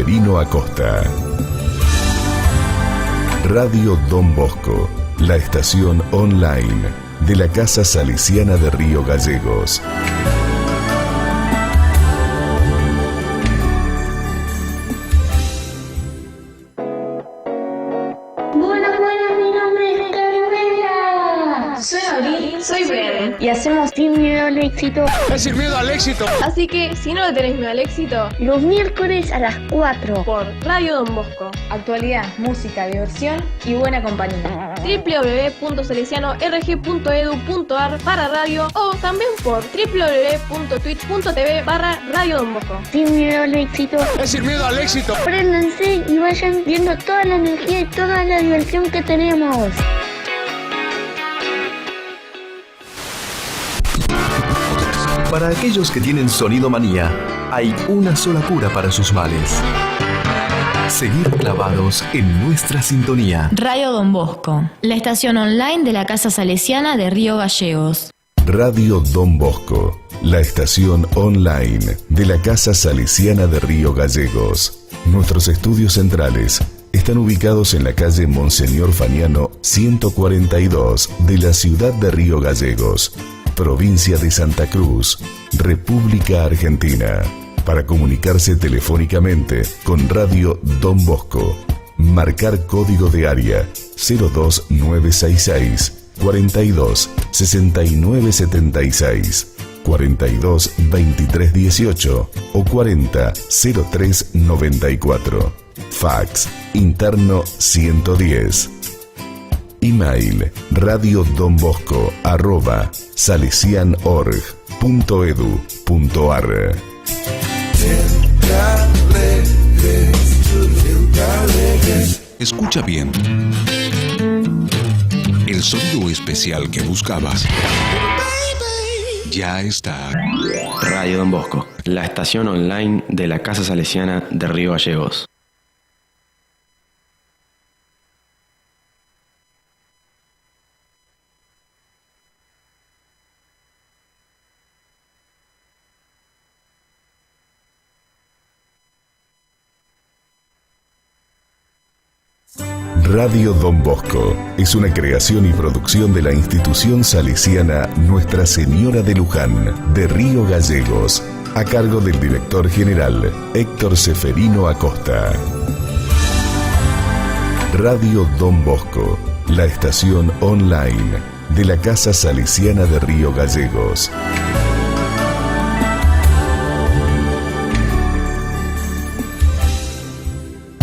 Seferino Acosta. Radio Don Bosco, la estación online de la Casa Salesiana de Río Gallegos. Soy Bren y hacemos Sin Miedo al Éxito. Es Sin Miedo al Éxito. Así que si no le tenés miedo al éxito, los miércoles a las 4 por Radio Don Bosco. Actualidad, música, diversión y buena compañía. www.salesianorg.edu.ar /radio o también por www.twitch.tv/Radio Don Bosco. Sin Miedo al Éxito. Es Sin Miedo al Éxito. Préndanse y vayan viendo toda la energía y toda la diversión que tenemos. Para aquellos que tienen sonidomanía, hay una sola cura para sus males: seguir clavados en nuestra sintonía. Radio Don Bosco, la estación online de la Casa Salesiana de Río Gallegos. Radio Don Bosco, la estación online de la Casa Salesiana de Río Gallegos. Nuestros estudios centrales están ubicados en la calle Monseñor Faniano 142 de la ciudad de Río Gallegos, provincia de Santa Cruz, República Argentina. Para comunicarse telefónicamente con Radio Don Bosco, marcar código de área 02966 42 69 76, 42 23 18 o 40 03 94. Fax interno 110. Email radiodonbosco@salesianorg.edu.ar. Escucha bien. El sonido especial que buscabas ya está. Radio Don Bosco, la estación online de la Casa Salesiana de Río Gallegos. Radio Don Bosco es una creación y producción de la institución salesiana Nuestra Señora de Luján, de Río Gallegos, a cargo del director general Héctor Seferino Acosta. Radio Don Bosco, la estación online de la Casa Salesiana de Río Gallegos.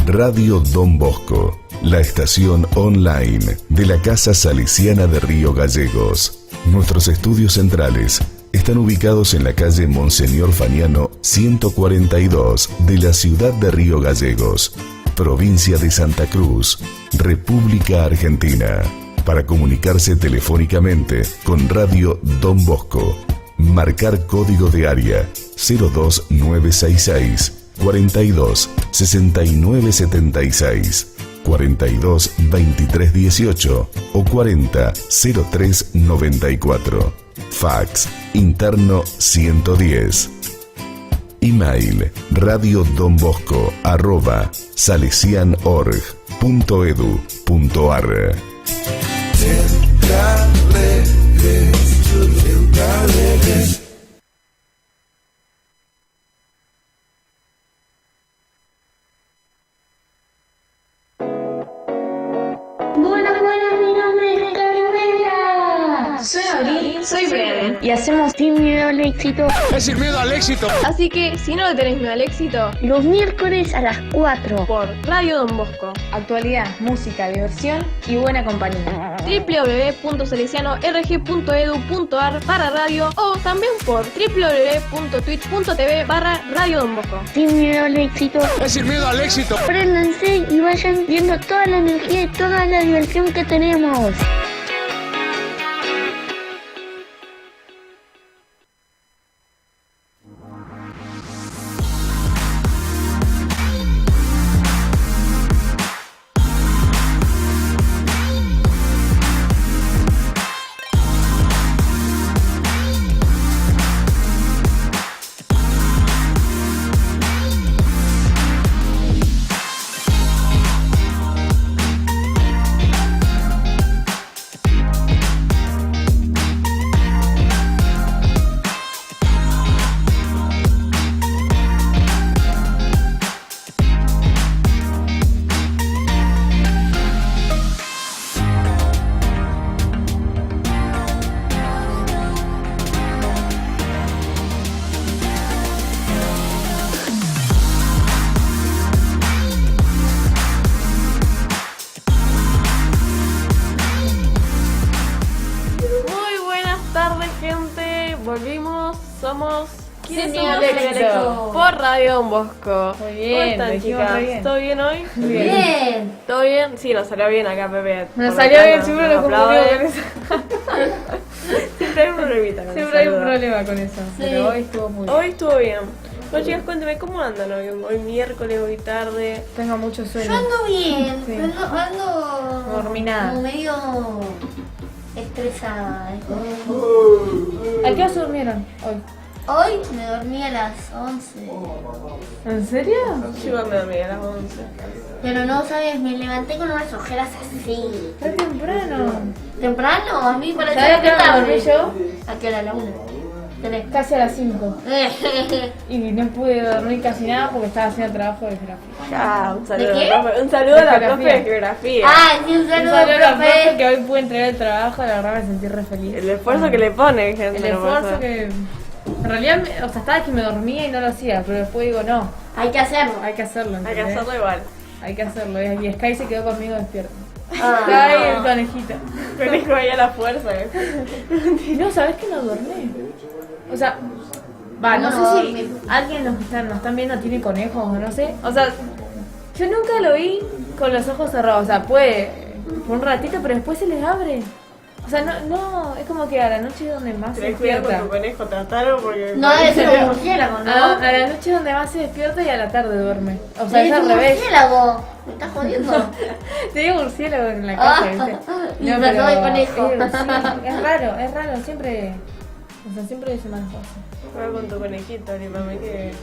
Radio Don Bosco, la estación online de la Casa Salesiana de Río Gallegos. Nuestros estudios centrales están ubicados en la calle Monseñor Faniano 142 de la ciudad de Río Gallegos, provincia de Santa Cruz, República Argentina. Para comunicarse telefónicamente con Radio Don Bosco, marcar código de área 02966 42 69 76, 42 23 18 o 40 03 94. Fax interno 110. Email radiodonbosco@salesianorg.edu.ar. Soy Bren y hacemos Sin Miedo al Éxito. Es Sin Miedo al Éxito. Así que si no le tenés miedo al éxito, los miércoles a las 4 por Radio Don Bosco. Actualidad, música, diversión y buena compañía. www.salesianorg.edu.ar /radio o también por www.twitch.tv/Radio Don Bosco. Sin Miedo al Éxito. Es Sin Miedo al Éxito. Préndanse y vayan viendo toda la energía y toda la diversión que tenemos. somos... ¿Quiénes Sin somos? Alexito. Por Radio Don Bosco. Muy bien, ¿Cómo lo están, dijimos chicas? re bien. ¿Todo bien hoy? Bien. ¿Todo bien? Sí, nos salió bien acá, Pepe. Nos Por salió acá bien, nos seguro lo aplaude. confundimos con eso. Siempre hay un problemita con Siempre hay el un saludo. problema con eso. Pero hoy estuvo muy bien. Hoy estuvo bien. Bueno, chicas, cuénteme, ¿cómo andan hoy? Hoy miércoles, hoy tarde. Tengo mucho sueño. Yo ando bien, Sí. pero ando Dorminada. como medio estresada. ¿A qué hora se durmieron hoy? Hoy me dormí a las 11, ¿En serio? Yo igual me dormí a las 11. pero no sabes, me levanté con unas ojeras así. Está temprano. ¿Temprano? A mí parece ¿Sabes a qué hora me dormí yo? ¿A qué hora? ¿A la 1? ¿Tenés? Casi a las 5. Y no pude dormir casi nada porque estaba haciendo trabajo de geografía. Ah, un saludo, ¿De qué? profe. Un saludo a la De profe de geografía. Ah, sí, un Un saludo, saludo a la profe profe. que hoy pude entregar el trabajo, la verdad me sentí re feliz. El esfuerzo que le pone, gente. El no pasa. esfuerzo que... En realidad, o sea, estaba que me dormía y no lo hacía, pero después digo, no, Hay que hacerlo. hay que hacerlo. Hay que ¿entendés? hacerlo igual. Hay que hacerlo. Y Sky se quedó conmigo despierto. Ah. Sky, el conejito. Conejo ahí a la fuerza. No, ¿sabes que no duerme? O sea, va, no ¿Cómo sé no si dormir? alguien nos están viendo tiene conejos o no sé. O sea, yo nunca lo vi con los ojos cerrados. O sea, puede por un ratito, pero después se les abre. O sea, no, es como que a la noche es donde más se Tenés cuidado con despierta. tu conejo, tratalo porque... No debe ser un murciélago, ¿no? A la noche es donde más se despierta y a la tarde duerme. O sea, es Es al un revés. murciélago. ¿Me estás jodiendo? Te digo murciélago en la casa, ¿viste? Disfrazado de conejo. Sí, es raro, siempre. O sea, siempre se maneja así. Juega con tu conejito, ni mami, que...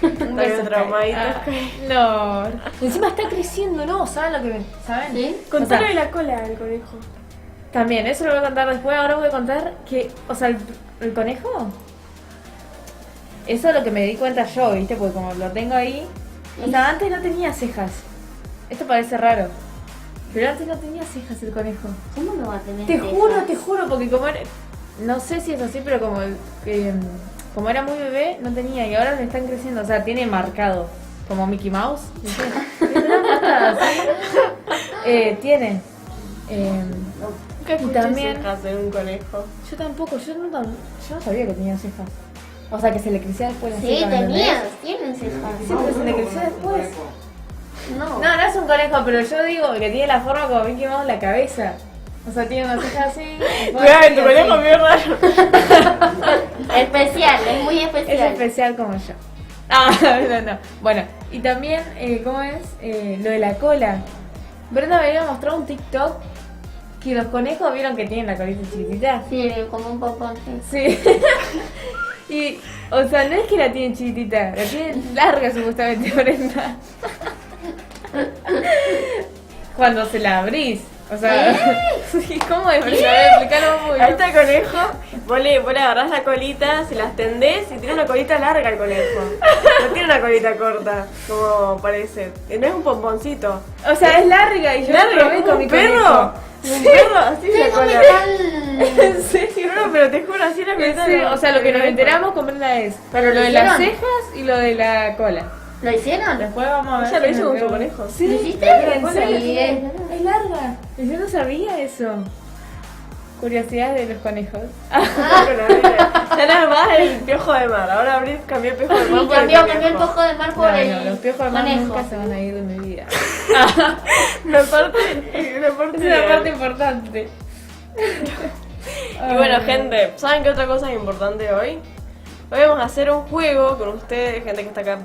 Un Está bien beso, traumadito. Sky. No. Encima está creciendo, ¿no? ¿Saben lo que saben? ¿Sí? Contale O sea, la cola del conejo. también, eso lo voy a contar después. Ahora voy a contar que, o sea, el conejo. Eso es lo que me di cuenta yo, ¿viste? Porque como lo tengo ahí. O sea, antes no tenía cejas. Esto parece raro. Pero antes no tenía cejas el conejo. ¿Cómo no va a tener Te cejas? juro, porque como era, no sé si es así, pero como era muy bebé, no tenía, y ahora le están creciendo, o sea, tiene marcado, como Mickey Mouse, ¿viste? Tiene una marcada, ¿sí? Tiene. Nunca escuché también- cejas en un conejo. Yo tampoco, yo no sabía que tenía cejas. O sea, que se le crecía después la Sí, ceja, ¿me entendés? tenías, tienen cejas. Sí, pero se le creció después. No. No es un conejo, pero yo digo que tiene la forma como Mickey Mouse la cabeza. O sea, tiene una ceja así. después Cuidado, así, tu conejo así. es bien raro. Especial, es muy Es especial. especial como yo. Ah, no. Bueno, y también, ¿cómo es? Lo de la cola. Brenda me había mostrado un TikTok que los conejos vieron que tienen la colita chiquitita. Sí, como un popón. Sí. Sí. Y, o sea, no es que la tienen chiquitita, la tienen larga supuestamente, Brenda. Cuando se la abrís. O sea, sí, ¿cómo es? Explícalo muy Ahí bien. está el conejo, vos le agarrás la colita, se la extendés y tiene una colita larga el conejo. No tiene una colita corta, como parece. No es un pomponcito. O sea, es larga y yo Larga, lo probé como con un mi perro. conejo. Un perro, así Sí, la no me cola. están... ¿En serio? No, pero te juro, así la colita. Sí, o sea, lo que nos enteramos con Brenda es ¿Pero lo lo de las hicieron? cejas y lo de la cola. ¿Lo hicieron? Después vamos a ver. Ella lo si hizo nos con su veo. conejo. Sí, ¿Lo hiciste? ¿en Bueno, serio? sí, Es larga. Y yo no sabía eso. Curiosidades de los conejos. Ya nada más el piojo de mar. Ahora cambió el piojo de mar Sí, por el cambió el conejo. pojo de mar por No, el los piojos de mar conejo. nunca se van a ir de mi vida. Una parte Es una parte importante. Y bueno, gente, ¿saben qué otra cosa es importante hoy? Hoy vamos a hacer un juego con ustedes, gente que está acá,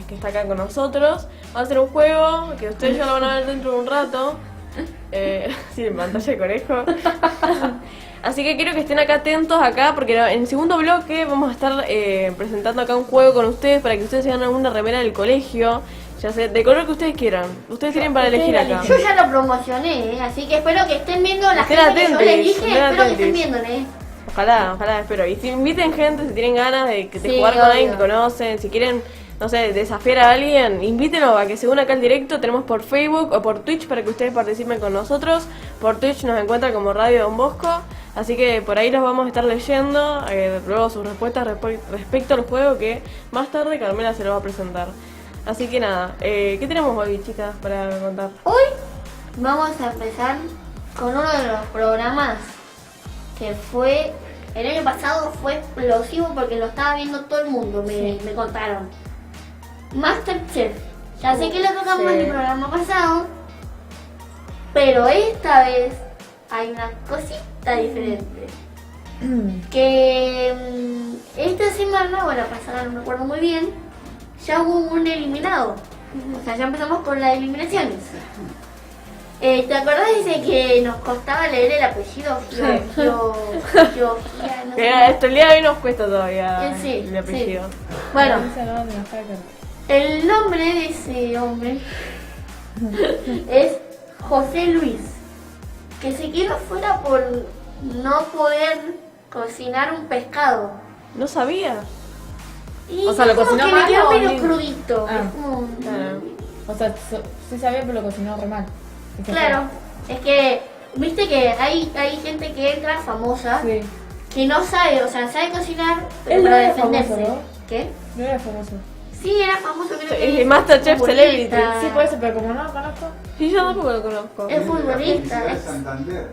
que está acá con nosotros. Vamos a hacer un juego que ustedes ya lo van a ver dentro de un rato. Sí, en pantalla de conejo. Así que quiero que estén acá atentos acá, porque en el segundo bloque vamos a estar presentando acá un juego con ustedes para que ustedes se ganen una remera del colegio. Ya sé, de color que ustedes quieran. Ustedes tienen para elegir acá. Yo ya lo promocioné, así que espero que estén viendo la Estén gente que yo atentos, les dije, estén espero que atentos. estén viendo, Ojalá, espero. Y si inviten gente, si tienen ganas de Sí, jugar con alguien que obvio. conocen, si quieren, no sé, desafiar a alguien, invítenlo a que se una acá al directo. Tenemos por Facebook o por Twitch para que ustedes participen con nosotros. Por Twitch nos encuentran como Radio Don Bosco. Así que por ahí los vamos a estar leyendo. Luego sus respuestas respecto al juego que más tarde Carmela se lo va a presentar. Así que nada, ¿qué tenemos hoy, chicas, para contar? Hoy vamos a empezar con uno de los programas que fue el año pasado fue explosivo porque lo estaba viendo todo el mundo, me contaron. Masterchef. Ya sé que lo tocamos en el programa pasado, pero esta vez hay una cosita diferente. Que esta semana, o la pasada, no me acuerdo muy bien, ya hubo un eliminado. O sea, ya empezamos con las eliminaciones. ¿Te acordás de que nos costaba leer el apellido? Hasta el día de hoy nos cuesta todavía Sí, el apellido. sí. Bueno, el nombre de ese hombre es José Luis, que se quedó fuera por no poder cocinar un pescado. No sabía. Y O sea, ¿lo como cocinó que mal le quedó o medio bien? crudito. Ah. Es como- O sea, sí sabía, pero lo cocinó re mal. Claro, es que, viste que hay gente que entra famosa, Sí. que no sabe, o sea, sabe cocinar, pero Él no para era defenderse. famoso, ¿no? ¿Qué? No era famoso. Sí, era famoso, creo que Es es Masterchef futbolista. Celebrity. Sí, puede ser, pero como no lo conozco. Sí, yo tampoco lo conozco. Es futbolista. De es- Santander.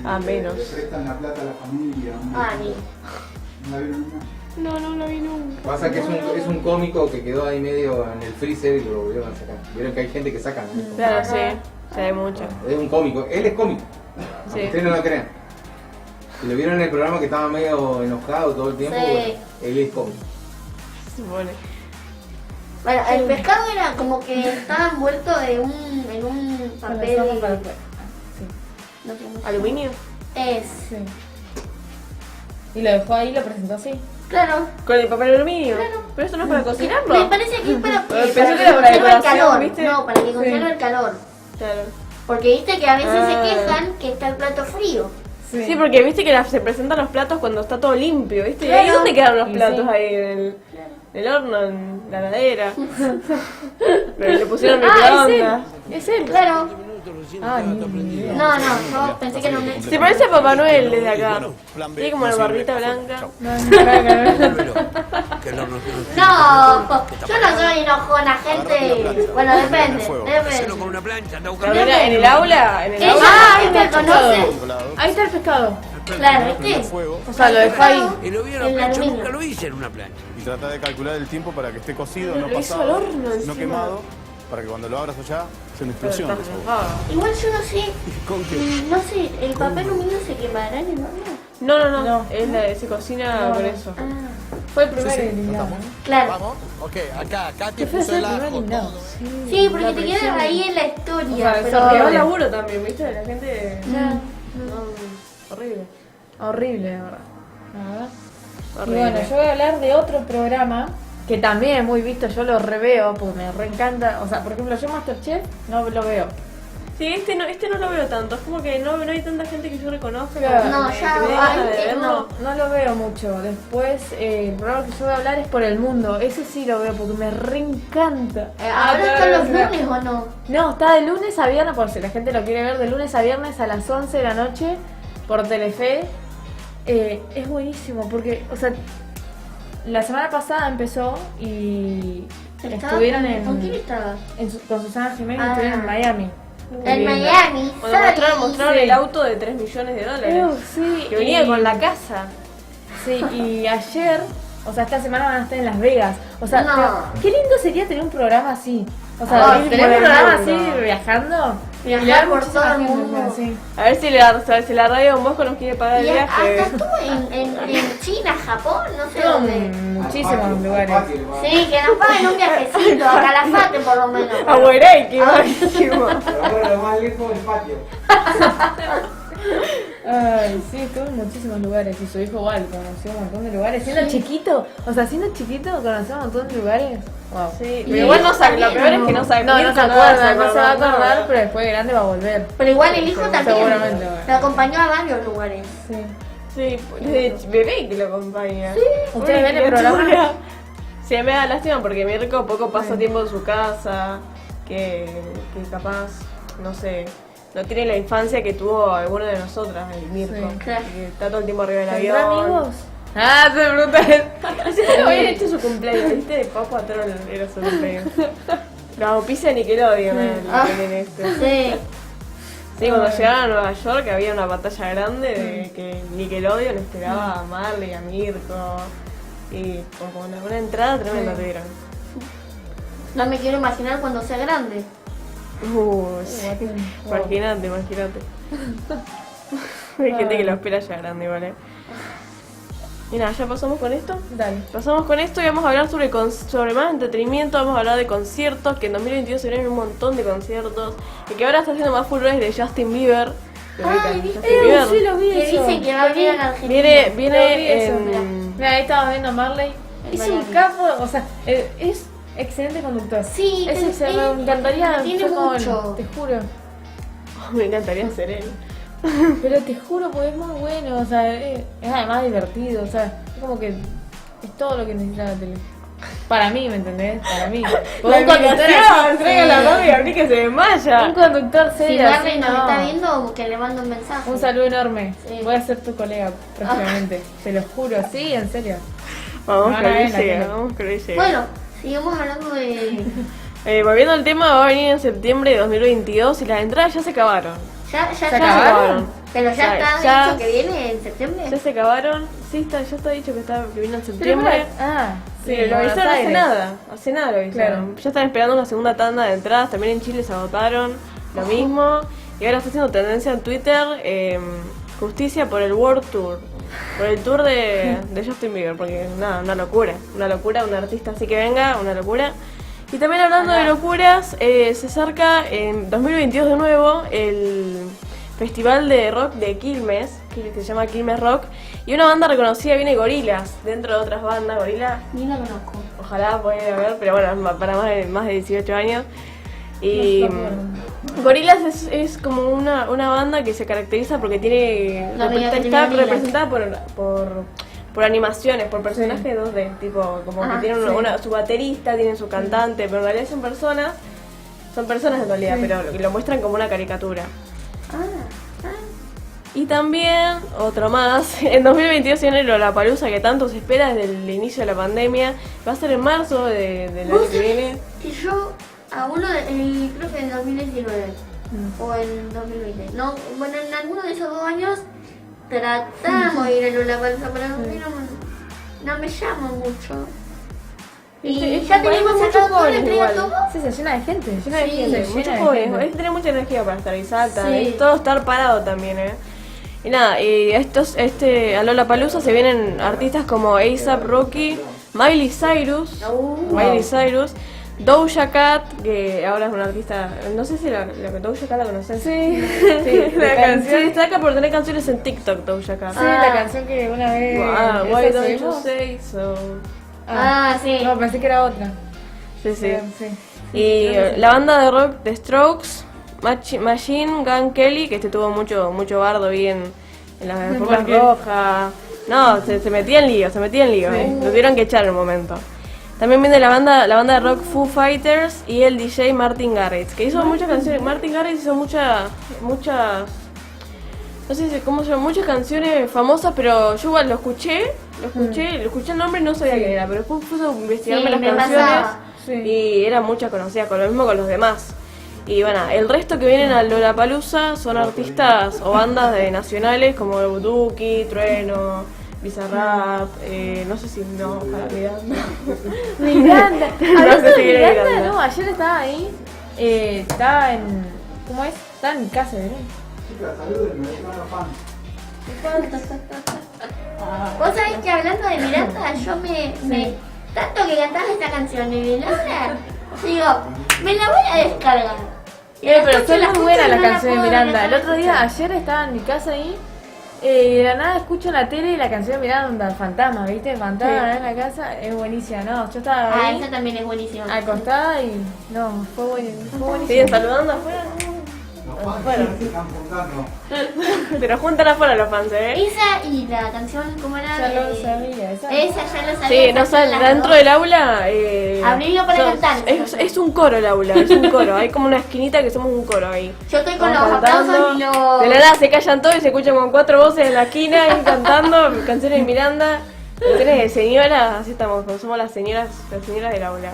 Ah, menos. Le prestan la plata a la familia. Ah, ni. ¿No la vieron nunca? No lo vi nunca. Pasa que es un cómico que quedó ahí medio en el freezer y lo volvieron a sacar. Vieron que hay gente que saca, ¿no? Claro, sí. Sí, hay mucho. Es un cómico, él es cómico. Sí. Ustedes no lo crean. Si lo vieron en el programa que estaba medio enojado todo el tiempo, Sí. bueno, él es cómico. Se supone. Bueno, el pescado era como que estaba envuelto en un papel. No sé cómo se ¿Aluminio? llama. Es. Sí. Y lo dejó ahí y lo presentó así. Claro. ¿Con el papel aluminio? Claro. Pero esto no es para cocinarlo. Me parece que es para Pensé que que era para conserve el decoración, calor. ¿viste? No, para que conserve el calor. Claro. Porque viste que a veces Ah. se quejan que está el plato frío. Sí, porque viste que se presentan los platos cuando está todo limpio, ¿viste? ¿Y Claro. ahí dónde quedan los Y platos? sí. Ahí en el horno, en la heladera. Pero le pusieron Ah, microondas. Es él. Claro. Ah, ni idea. No, yo pensé que no me. Se parece a Papá Noel desde acá. Tiene como la barbita blanca. No, yo no soy enojona, gente. Bueno, depende. Mira, en el aula, Ah, ¿viste el conoce? Ahí está el pescado. Claro, ¿viste? O sea, lo dejó ahí. Y lo vi en El una plancha, aluminio. nunca lo hice en una plancha. Y trata de calcular el tiempo para que esté cocido, no Lo hizo pasado, al horno no encima. quemado, para que cuando lo abras allá sea una Pero explosión está de sabor. enojado. Igual yo no sé. ¿Con qué? No sé, ¿el papel aluminio se quemará en el horno? No. Se cocina con eso. Ah, Fue el primer eliminado. claro. Ok, acá ¿Qué fue ser el primer eliminado? Sí, porque te quedas ahí en la historia. O sea, pero eso- Llevó laburo también, ¿viste? La gente. Horrible. Horrible, de verdad. La verdad. Y Horrible. bueno, yo voy a hablar de otro programa que también es muy visto, yo lo reveo porque me reencanta. O sea, por ejemplo, yo Masterchef no lo veo. Sí, este no lo veo tanto. Es como que no hay tanta gente que yo reconozca. Claro. No, que ya, me dé ganas de antes verlo. No lo veo mucho. Después, el programa que yo voy a hablar es Por el Mundo. Ese sí lo veo porque me reencanta. ¿Ahora están los lunes o no? No, está de lunes a viernes, por si la gente lo quiere ver, de lunes a viernes a las 11 de la noche por Telefe. Es buenísimo porque, o sea, la semana pasada empezó y estuvieron ¿Con quién estaba? con Susana Jiménez, Ah. estuvieron en Miami. En Miami. Cuando mostraron Sí. el auto de $3 millones. Sí, Que venía y- con la casa. Sí, y ayer, o sea, esta semana van a estar en Las Vegas. O sea, No. pero qué lindo sería tener un programa así. O sea, Ay, tener por un el programa mundo. así viajando. Viajar y dar por muchísima todo el gente, mundo. sí. A ver si la radio Don Bosco nos quiere pagar el Y viaje. hasta estuvo en China, Japón, no sé Estuvo dónde. en muchísimos lugares. Sí, que nos paguen un viajecito, a Calafate por lo menos. A Hueray, que buenísimo. Pero bueno, lo más lejos del patio. Ay, sí, estuvo en muchísimos lugares. Y su hijo igual, conoció un montón de lugares. Siendo chiquito, o sea, siendo chiquito, conoció un montón de lugares. Wow. Sí, pero igual no sabe, lo peor es que no sabe. No se nunca acuerda, no se va a acordar, nada. pero después de grande va a volver. Pero igual el hijo también. Seguramente, bueno. Lo acompañó a varios lugares. Sí. Sí, desde bebé que lo acompaña. Sí, ¿Ustedes ven el programa? Sí, me da lástima porque Mirko poco pasa tiempo en su casa, que capaz, no sé, no tiene la infancia que tuvo alguno de nosotras, el Mirko. Sí, claro. Que está todo el tiempo arriba del ¿Tendrá avión. amigos? Ah, se brutal. Así que habían hecho su cumpleaños, ¿viste? Pau Patrón era su cumpleaños. La pizza Nickelodeon, Ah. tienen este. Sí. Sí, cuando llegaron a Nueva York había una batalla grande de que Nickelodeon esperaba a Marley, a Mirko. Y como una entrada tremenda tuvieron. No me quiero imaginar cuando sea grande. Imagínate. Hay gente que lo espera ya grande, ¿vale? Y nada, ¿ya pasamos con esto? Dale. Pasamos con esto y vamos a hablar sobre más entretenimiento, vamos a hablar de conciertos, que en 2022 se vienen un montón de conciertos, y que ahora está haciendo más furores de Justin Bieber. Ay, Justin Bieber. Sí, lo vi Que eso. dicen que va a venir a Argentina. Viene eso, en... Mira, ahí estaba viendo a Marley. Es un Marley. capo, o sea, es excelente conductor. Sí, es excelente, me encantaría tiene ser como él, mucho. te juro. Me encantaría ser él. Pero te juro, porque es muy bueno, o sea, es además divertido, o sea, es como que es todo lo que necesita la tele. Para mí, ¿me entendés? Para mí. Porque un conductor así, Traiga la mano y abrí que se desmaya. un conductor Si serio así, Marley nos no. está viendo, que le mando un mensaje. Un saludo enorme. Sí. Voy a ser tu colega próximamente. Te lo juro, sí, en serio. Vamos No, que no, hoy no, llega, no. vamos que hoy llega. Bueno, sigamos hablando de... Volviendo al tema, va a venir en septiembre de 2022 y las entradas ya se acabaron. Ya ¿Se acabaron? Pero ya está Ya- dicho que viene en septiembre. Ya se acabaron, sí, ya está dicho que viene en septiembre. Sí, Sí, lo Buenos avisaron hace Aires. nada lo avisaron. Claro. Ya están esperando una segunda tanda de entradas, también en Chile se agotaron, lo mismo. Y ahora está haciendo tendencia en Twitter, justicia por el World Tour. Por el tour de Justin Bieber, porque nada, una locura, un artista así que venga, una locura. Y también hablando de locuras, se acerca en 2022 de nuevo el festival de rock de Quilmes, que se llama Quilmes Rock, y una banda reconocida viene Gorillaz, dentro de otras bandas, Gorillaz, Ni la conozco. ojalá pueda ver, pero bueno, para más de 18 años. Y Gorillaz es como una banda que se caracteriza porque tiene La media está criminalidad. representada por animaciones, por personajes 2D, tipo como que tienen su baterista, tienen su cantante, pero en realidad son personas en realidad, pero lo muestran como una caricatura. Y también, otro más, en 2022 viene Lollapalooza, que tanto se espera desde el inicio de la pandemia. Va a ser en marzo del año que viene. Que yo a uno, creo que en 2019 o en 2020, no, bueno, en alguno de esos 2 años tratamos de ir a Lollapalooza, pero a mí no me llama mucho. Y ya tenemos sacado todo el estrella todo. Sí, se llena de gente. Llena de gente, muchos jóvenes. Hay que tener mucha energía para estar ahí, salta, Sí. y todo estar parado también, Y nada, y a Lollapalooza se vienen artistas como A$AP Rocky, Miley Cyrus, Doja Cat, que ahora es una artista, no sé si Doja Cat la conocen. Sí, la canción destaca por tener canciones en TikTok, Doja Cat. Sí, la canción que una vez. Why esa don't you subimos. say so? Sí. No, pensé que era otra. Sí. Sí. Y la banda de rock The Strokes, Machine Gun Kelly, que tuvo mucho bardo ahí en las alfombras rojas. No, se metía en lío, Lo tuvieron que echar en un momento. También viene la banda de rock Foo Fighters y el DJ Martin Garrix, que hizo muchas canciones. Martin Garrix hizo muchas, no sé cómo se llama, muchas canciones famosas, pero yo igual lo escuché el nombre y no sabía quién era, pero después puse a investigarme las me canciones pasaba. y era mucha conocida, con lo mismo con los demás. Y bueno, el resto que vienen a Lollapalooza son artistas o bandas nacionales como Duki, Trueno, Bizarrap, no sé si no, ojalá Miranda. No Hablando sé de si viene Miranda, Miranda. no, ayer estaba ahí. Estaba en. ¿Cómo es? Estaba en mi casa, ¿verdad? Vos sabés que hablando de Miranda, yo me tanto que cantaba esta canción de Miranda, digo, me la voy a descargar. Y la Pero escucho, son muy escucho buena y la no canción de puedo Miranda. dejar El otro de día, escuchar. ayer estaba en mi casa ahí. De la nada escucho en la tele la canción de Miranda, Fantasma, ¿viste? Fantasma en la casa, es buenísima, no, yo estaba ahí Esa también es buenísima. acostada y no, fue buenísimo. ¿Siguen saludando afuera? Afuera. Te lo juntan afuera los fans, Esa y la canción, ¿cómo era? Ya lo sabía, esa. Esa ya lo sabía. Sí, no sé, dentro del aula. Abrilo para cantar. Es un coro el aula, es un coro. Hay como una esquinita que somos un coro ahí. Yo estoy con Vamos los cantando. aplausos y los... De la nada se callan todos y se escuchan con 4 voces en la esquina ahí cantando canciones de Miranda. Canciones de señoras, así estamos, somos las señoras del aula.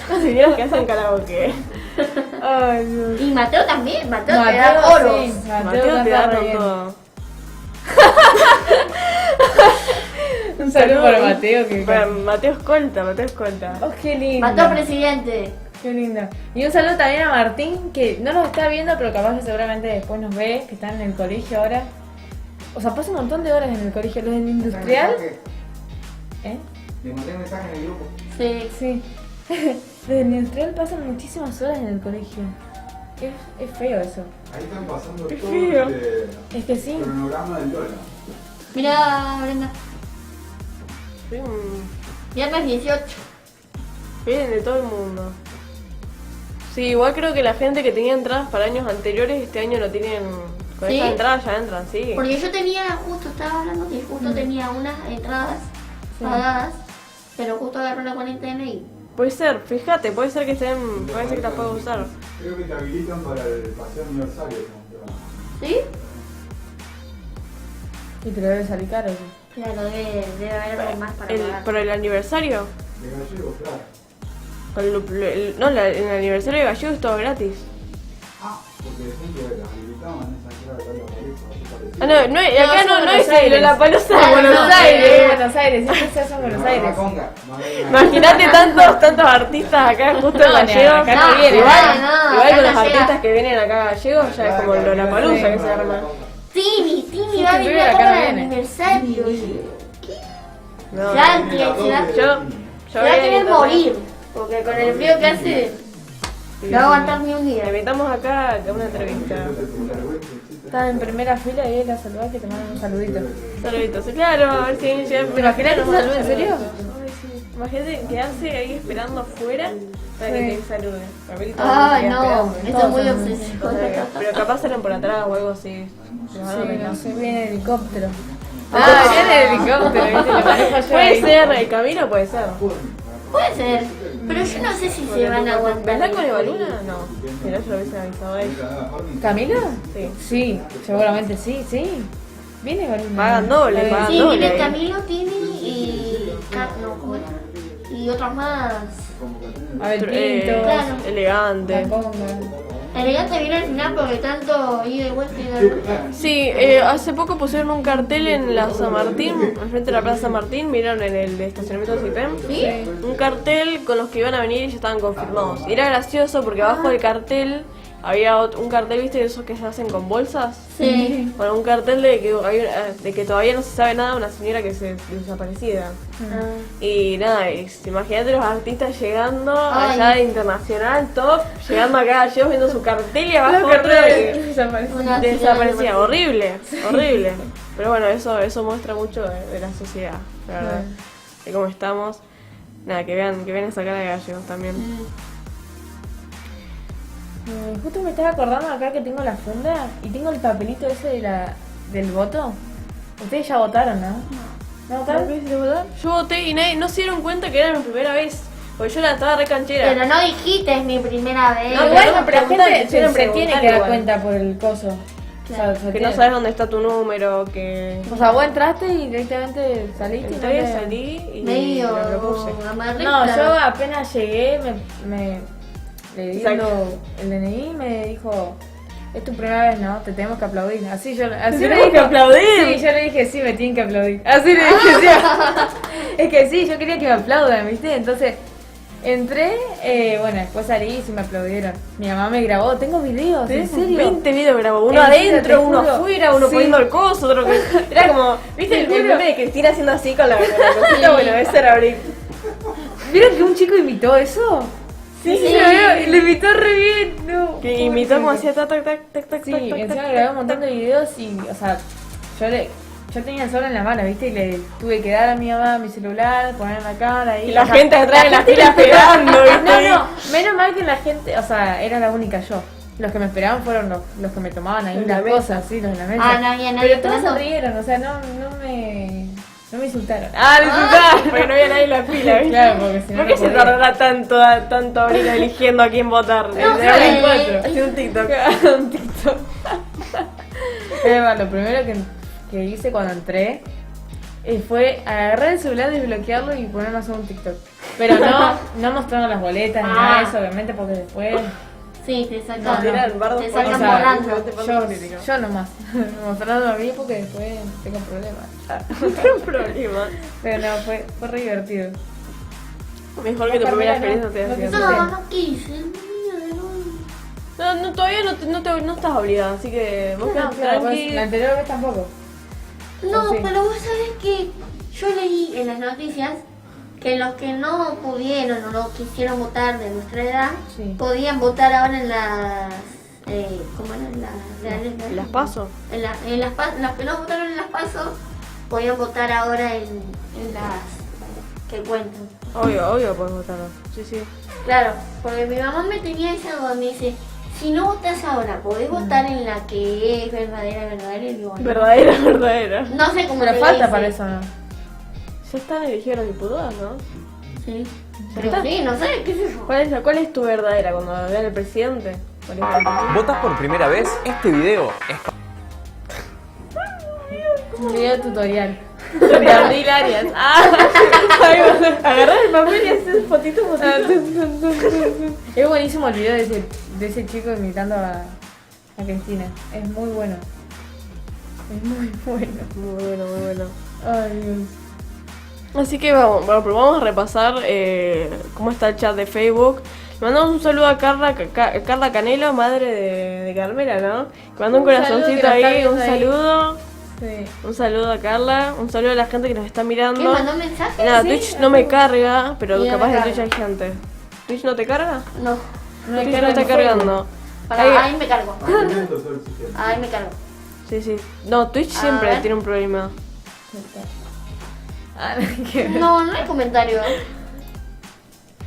Las señoras que hacen karaoke. Ay, Dios. Y Mateo también, Mateo te da coros. Sí, Mateo te da canta re con bien. todo. Un saludo para Mateo. Mateo escolta. Oh, qué lindo. Mateo presidente. Qué lindo. Y un saludo también a Martín, que no nos está viendo, pero capaz que seguramente después nos ve, que está en el colegio ahora. O sea, pasa un montón de horas en el colegio. Los del industrial. ¿Eh? Le mandé un mensaje en el grupo. Sí. Sí. Los del industrial pasan muchísimas horas en el colegio. Es feo eso. Ahí están pasando Es todo feo. Es que sí. cronograma del Lola. Mira, Brenda. Viernes 18. Vienen de todo el mundo. Sí, igual creo que la gente que tenía entradas para años anteriores este año no tienen. Con ¿Sí? estas entradas ya entran, sí. Porque yo tenía, estaba hablando que justo tenía unas entradas pagadas, pero justo agarró la cuarentena y... Puede ser, fíjate, puede ser que estén. Puede ser que las puedas usar. Creo que te habilitan para el paseo aniversario. ¿Sí? Y te lo debe salir caro. ¿Sí? Claro, debe haber algo más para pagar. ¿Por el aniversario? De Gallego, claro. En el aniversario de Gallego es todo gratis. Porque decían que las habilitaban esa entrada de Lola Palusa. Ah, no, acá no es Aires. Lollapalooza de Ah, Buenos no, Aires. Buenos Aires, siempre se hace en Buenos Aires. Imagínate tantos artistas acá justo en No, Gallegos. acá no viene, igual no, igual acá con los no llega. artistas que vienen acá a Gallegos ya es como el Lollapalooza que se arma. Tini Sí, va a que venir vive acá acá para el viene. aniversario. No, Ya, no. se va a querer morir. Porque con el frío que hace, no va a aguantar ni un Le día. invitamos acá a una entrevista. Estás en primera fila y él la saludás que te mandan un saludito. Saluditos, claro, a ver si alguien llega. ¿Te imaginas que te salude en serio? Imagínate quedarse ahí esperando afuera para que te salude. Papelito Ay, que no, esperando. esto es muy obsesivo. Pero capaz salen por atrás o algo así. Sí, no sé, viene el helicóptero. Ah, viene el helicóptero, ¿viste? Lo manejo yo Puede ahí. ser, el camino puede ser. Puede ser, pero yo no sé si se van a aguantar. ¿Verdad con Evaluna? No. Mirá, yo lo hubiese avisado a él. ¿Camilo? Sí. Sí, seguramente sí, sí. Viene Baluna. Pagan doble, pagan Sí, doble. viene Camilo, Tini y... no, ¿cómo era? Y otros más. A ver, Pinto. Claro. Elegante. La Conga. Elegante viene al final porque tanto ida y vuelta y de vuelta. Sí, hace poco pusieron un cartel en la San Martín, enfrente de la Plaza San Martín, vieron en el estacionamiento de CIPEM. ¿Sí? Un cartel con los que iban a venir y ya estaban confirmados. Y era gracioso porque abajo del cartel había un cartel, ¿viste? De esos que se hacen con bolsas. Sí. Bueno, un cartel de que todavía no se sabe nada de una señora que se desaparecida. Y nada, imagínate los artistas llegando Ay. allá de internacional, top, llegando acá a Gallegos viendo su cartel y abajo Los otro carteles de- desaparecen. Una desaparecía. ciudad Horrible, horrible. Pero bueno, eso muestra mucho de la sociedad, la verdad. De cómo estamos. Nada, que vean esa cara de Gallegos también. Justo me estaba acordando acá que tengo la funda y tengo el papelito ese del voto. Ustedes ya votaron, ¿no? ¿No votaron? Yo voté y no se dieron cuenta que era mi primera vez. Porque yo la estaba re canchera. Pero no dijiste es mi primera vez. No, Igual pero la preguntar, gente quieren se tiene preguntar que dar igual. cuenta por el coso. O sea, Que no sabes dónde está tu número, que... O sea, vos entraste y directamente saliste y Entré, no te- salí y Medio lo propuse. amarrista. No, yo apenas llegué, le di el DNI y me dijo, es tu primera vez, ¿no? Te tenemos que aplaudir. Así yo le tenemos que dije, aplaudir? Sí, yo le dije, sí, me tienen que aplaudir. Así le dije, sí. Es que sí, yo quería que me aplaudan, ¿viste? Entonces, entré, bueno, después salí y sí me aplaudieron. Mi mamá me grabó, tengo videos, ¿en serio? 20 videos grabó, uno En serio, adentro, te uno juro. afuera, uno Sí. poniendo el coso, otro que... Era como, ¿viste el Te juro. meme de Cristina haciendo así con la cosita? Bueno, ese era Brick. ¿Vieron que un chico imitó eso? Sí, Sí, lo imitó re bien, no. Que imitó como hacía tac, tac, tac, tac, tac, Sí, tac, tac, encima tac, grabé un tac, montón de videos y, o sea, yo tenía el solo en la mano, ¿viste? Y le tuve que dar a mi mamá mi celular, poner la cámara y... Y la o sea, gente atrás en las gente filas me esperaba. pegando, ¿viste? No, menos mal que la gente, o sea, era la única yo. Los que me esperaban fueron los que me tomaban ahí Los de las la mesa. cosas, sí, los de la mesa. Ah, no había nadie Pero todos se esperando. rieron, o sea, no me insultaron. Ah, me insultaron. Porque no había nadie en la fila, ¿viste? Claro, porque si no ¿Por qué no se podía. tardará tanto Abril eligiendo a quién votar? No De sé. Abril 4. Hace un TikTok. Un TikTok. Lo primero que hice cuando entré fue agarrar el celular, desbloquearlo y ponerme a hacer un TikTok. Pero no mostrando las boletas ni nada de eso, obviamente, porque después Sí, te sacan. No, tiran bardo te por sacan O sea, borrando. yo nomás. Mostrando a mí porque después tengo problemas. Tengo un problema. Pero no, fue re divertido. Mejor que tu primera experiencia te no, hacía. No quise. No, todavía no estás obligada, así que vos quedás Claro, pues, tranqui. la anterior vez tampoco. No, Sí. pero vos sabés que yo leí en las noticias que los que no pudieron o no quisieron votar de nuestra edad Sí. podían votar ahora en las ¿cómo eran ¿Las paso? en las los que no votaron en las PASO podían votar ahora en las que cuentan. Obvio puedes votarlo. Sí. Claro, porque mi mamá me tenía esa duda, me dice, si no votas ahora, ¿podés votar en la que es verdadera? Y digo, no. Verdadera. No sé cómo Pero te falta dice. para eso, ¿no? Ya están elegidos los diputados, ¿no? Sí. ¿Ya Pero está? sí, no sé, qué sé yo. ¿Cuál es tu verdadera cuando vean el presidente? Por ejemplo. ¿Votas por primera vez? Este video es Un video tutorial. Tutorial hilarias. Agarrar el papel y hacer fotitos. Es buenísimo el video de ese chico imitando a Cristina. Es muy bueno. Es muy bueno. Muy bueno. Ay, Dios. Así que vamos a repasar cómo está el chat de Facebook. Le mandamos un saludo a Carla Canelo, madre de Carmela, ¿no? Que mandó un corazoncito saludo, que nos ahí, está un viendo ahí. saludo. Sí. Un saludo a Carla, un saludo a la gente que nos está mirando. ¿Qué mandó mensaje? Nada, Sí, Twitch no me carga, pero Y no capaz me en carga. Twitch hay gente. ¿Twitch no te carga? No. Twitch no está cargando. Ahí me cargo. Ahí me cargo. Sí. No, Twitch A siempre ver. tiene un problema. No hay comentario.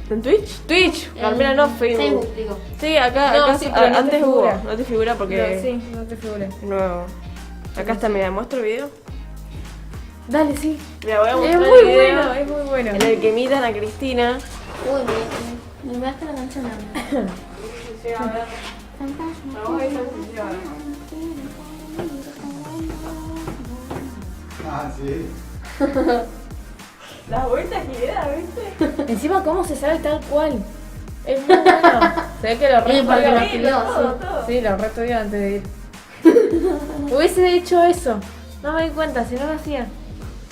¿En Twitch? Twitch, Carmela no, Facebook. Facebook, digo. Sí, acá No, sí, pero no te antes hubo, figura. no te figura porque No, sí, no te figura. nuevo. Acá está, mira, ¿muestro el video? Dale, sí. Mira, voy a Es mostrar muy el video bueno, es muy bueno. en el que imitan a Cristina. Uy, me gasta la canción. Sí, a ver. Vamos a ver si funciona. Ah, sí. Las vueltas que le da, ¿viste? Encima, ¿cómo se sabe tal cual? Es muy bueno. Se ve que lo Sí, porque lo reestudió. estudió, Sí, lo reestudió antes de ir. Hubiese hecho eso. No me di cuenta, si no lo hacía.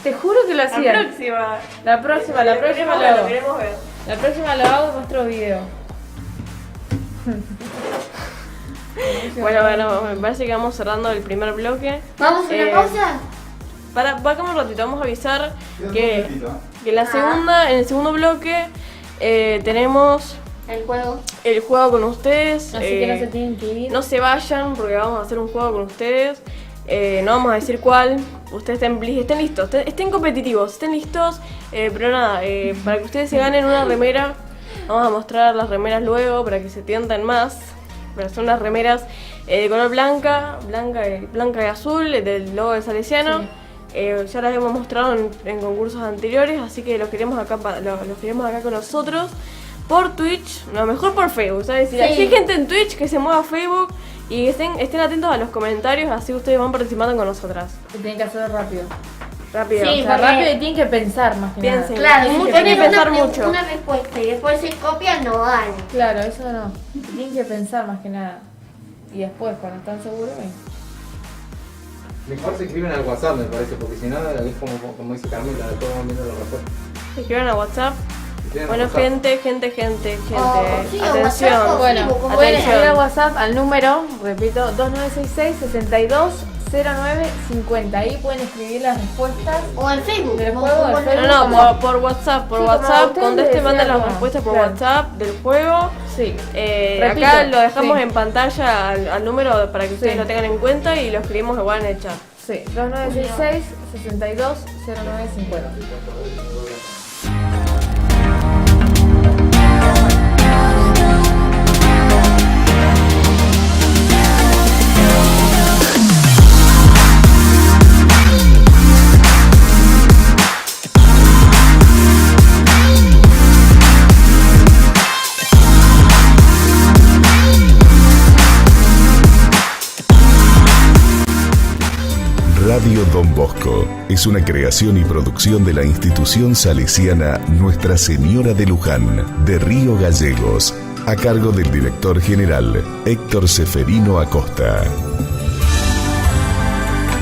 Te juro que lo hacía. La próxima. La próxima Lo lo queremos ver, hago. lo queremos ver. La próxima lo hago y muestro video. Bueno, me parece que vamos cerrando el primer bloque. ¿Vamos a una pausa? Vamos un ratito, vamos a avisar que en Ah. el segundo bloque tenemos El juego. el juego con ustedes. Así que no se tienen que ir. No se vayan porque vamos a hacer un juego con ustedes. No vamos a decir cuál. Ustedes estén listos, estén competitivos, estén listos. Pero nada, para que ustedes se ganen una remera, vamos a mostrar las remeras luego para que se tientan más. Pero son unas remeras de color blanca y azul, del logo de Salesiano. Sí. Ya las hemos mostrado en concursos anteriores, así que los queremos acá con nosotros por Twitch, no, mejor por Facebook, ¿sabes? Si Sí. hay gente en Twitch que se mueva a Facebook y estén atentos a los comentarios, así ustedes van participando con nosotras. Que tienen que hacerlo rápido. Rápido. O Sí, sea, porque- rápido y tienen que pensar más que Piensen. nada. Claro, Tienen si que ponen pensar una, mucho. una respuesta y después se copia, no vale. Claro, eso no. Tienen que pensar más que nada. Y después, cuando están seguros, ven. Mejor se escriben al WhatsApp, me parece, porque si no, es como dice Carmela, después van viendo la respuesta. Se escriban a WhatsApp. Escriben Bueno, al WhatsApp. gente. sí, o Atención. WhatsApp o Bueno, Facebook, como pueden quieran. escribir al WhatsApp al número, repito, 2966-620950. Ahí pueden escribir las respuestas O en Facebook. del como- juego. como- del Facebook, No, como- por WhatsApp, Sí, como ustedes contesten, decían, manden las como- respuestas por claro. WhatsApp del juego. Sí. Acá Repito, lo dejamos sí. en pantalla al número para que ustedes Sí. lo tengan en cuenta y lo escribimos igual en el chat. Sí, 2966-620950. Radio Don Bosco es una creación y producción de la institución salesiana Nuestra Señora de Luján, de Río Gallegos. a cargo del director general Héctor Seferino Acosta.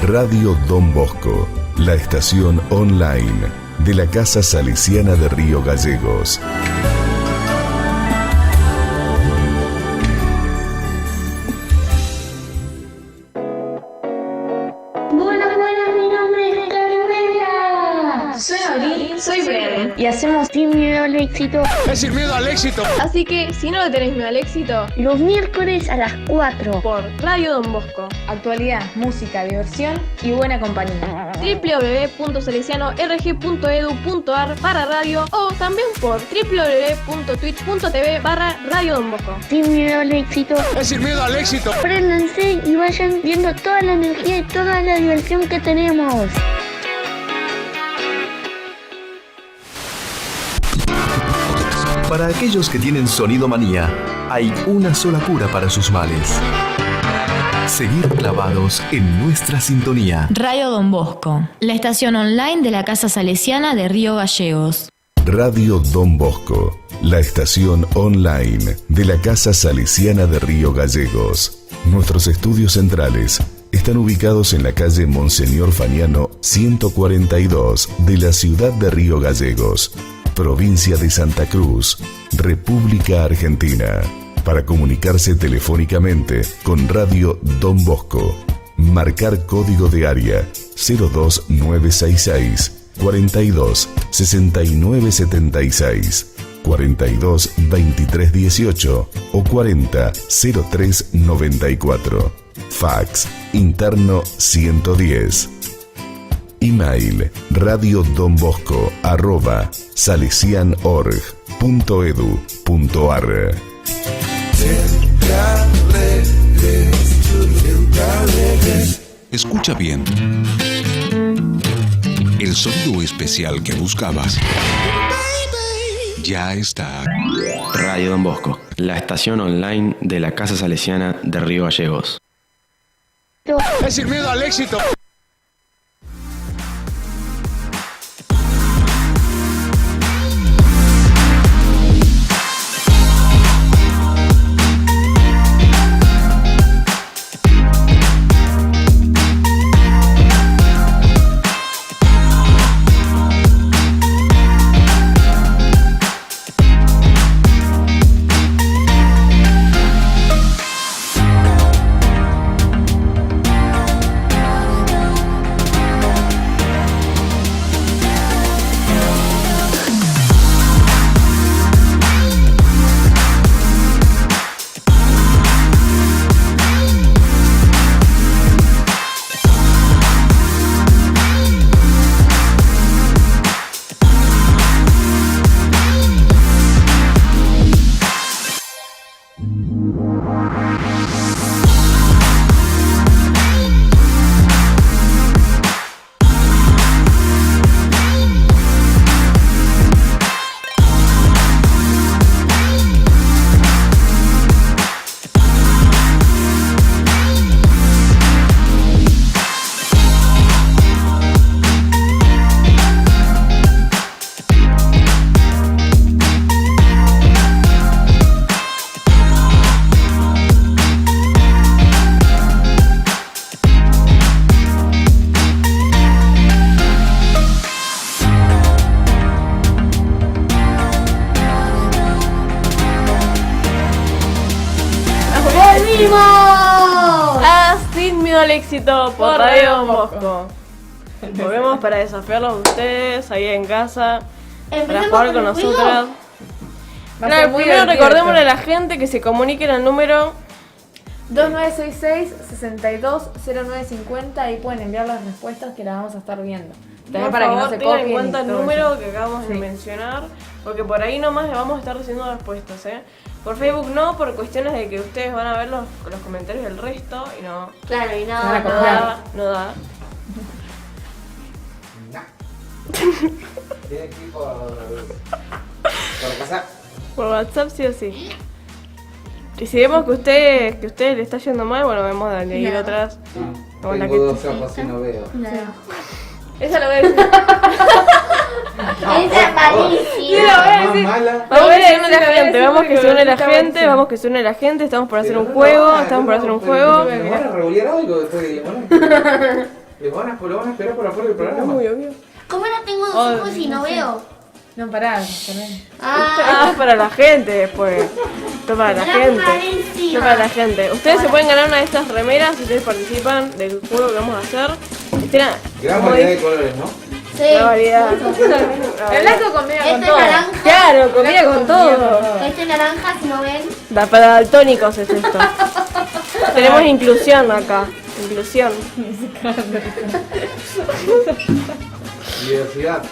Radio Don Bosco, la estación online de la Casa Salesiana de Río Gallegos. Soy Abril, soy Bren y hacemos Sin Miedo al Éxito. Es sin miedo al éxito. Así que, si no le tenés miedo al éxito, Los miércoles a las 4 por Radio Don Bosco. Actualidad, música, diversión y buena compañía. www.salesiano.rg.edu.ar/radio o también por www.twitch.tv/Radio Don Bosco. Sin Miedo al Éxito. Es sin miedo al éxito. Préndanse y vayan viendo toda la energía y toda la diversión que tenemos. Para aquellos que tienen sonido manía, hay una sola cura para sus males. Seguir clavados en nuestra sintonía. Radio Don Bosco, la estación online de la Casa Salesiana de Río Gallegos. Radio Don Bosco, la estación online de la Casa Salesiana de Río Gallegos. Nuestros estudios centrales están ubicados en la calle Monseñor Faniano 142 de la ciudad de Río Gallegos, provincia de Santa Cruz, República Argentina. Para comunicarse telefónicamente con Radio Don Bosco, marcar código de área 02966 42 69 76, 42 23 18 o 40 03 94. Fax interno 110. Email radiodonbosco@salesianorg.edu.ar. Escucha bien. El sonido especial que buscabas ya está. Radio Don Bosco, la estación online de la Casa Salesiana de Río Gallegos. Es sin miedo al éxito. ¡Ah, Sin Miedo al Éxito por Radio Don Bosco! Volvemos para desafiarlos a ustedes ahí en casa, para jugar con nosotras. Primero recordémosle a la gente que se comuniquen al número 2966-620950. Ahí pueden enviar las respuestas que las vamos a estar viendo. También para que no se copien en cuenta el número que acabamos de mencionar, porque por ahí nomás le vamos a estar haciendo respuestas, Por Facebook no, por cuestiones de que ustedes van a ver los comentarios del resto y no. Claro, y no da. Tiene que ir por WhatsApp. Por WhatsApp sí o sí. Y si vemos que usted le está yendo mal, bueno, vemos de añadir otras. Tengo dos ojos y no veo. Esa lo voy a decir. Esa es malísima. Vamos que se une la gente, vamos que se une la gente, vamos que se une la gente, estamos por hacer un juego, estamos por hacer un juego. ¿Le van a revolear algo después de ¿Le van a esperar por afuera del programa? Muy obvio. ¿Cómo no tengo dos ojos y no veo? No, pará. Ah, es para la gente después. Esto es para la gente. Esto es para la gente. Ustedes se pueden ganar una de estas remeras si ustedes participan del juego que vamos a hacer. Gran variedad de colores, ¿no? Sí. Gran variedad. El blanco combina con Este todo. naranja. Claro, comida con todo. Este naranja, si no ven. Para daltónicos es esto. Tenemos inclusión acá. Inclusión. Diversidad.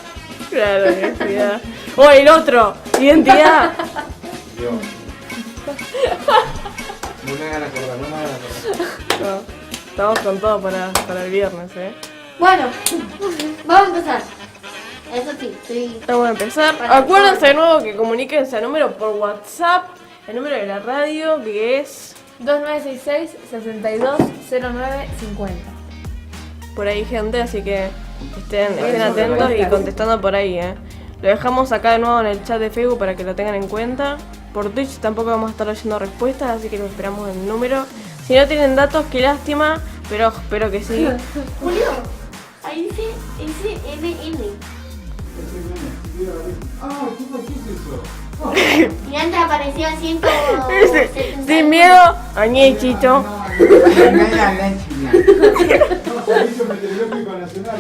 Claro, identidad. ¡Oh, el otro! ¡Identidad! Dios. No me hagan acordar. No, estamos con todo para el viernes, Bueno, vamos a empezar. Eso sí, sí. Vamos a empezar. Acuérdense de nuevo que comuníquense al número por WhatsApp, el número de la radio que es 2966-620950. por ahí, gente, así que estén atentos y contestando por ahí, Lo dejamos acá de nuevo en el chat de Facebook para que lo tengan en cuenta. Por Twitch tampoco vamos a estar leyendo respuestas, así que los esperamos en el número. Si no tienen datos, qué lástima, pero espero que sí. Julio, ahí dice NN. Y antes aparecía 100 Sin miedo, añechito. Servicio Meteorológico Nacional.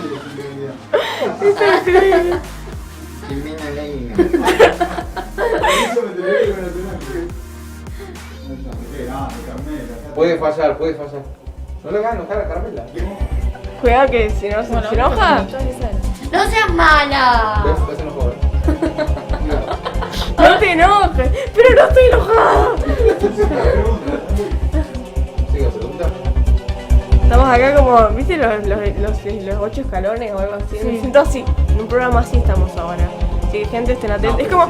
Puede fallar. No le hagan enojar a Carmela. Cuidado que si no se enoja. No seas mala. ¿Ves? Se enojó, No te enojes, pero no estoy enojada. Siga, pregunta. Estamos acá como, ¿viste los 8 escalones o algo así? Me siento así, en un programa así estamos ahora. Así que gente, estén atentos. Es como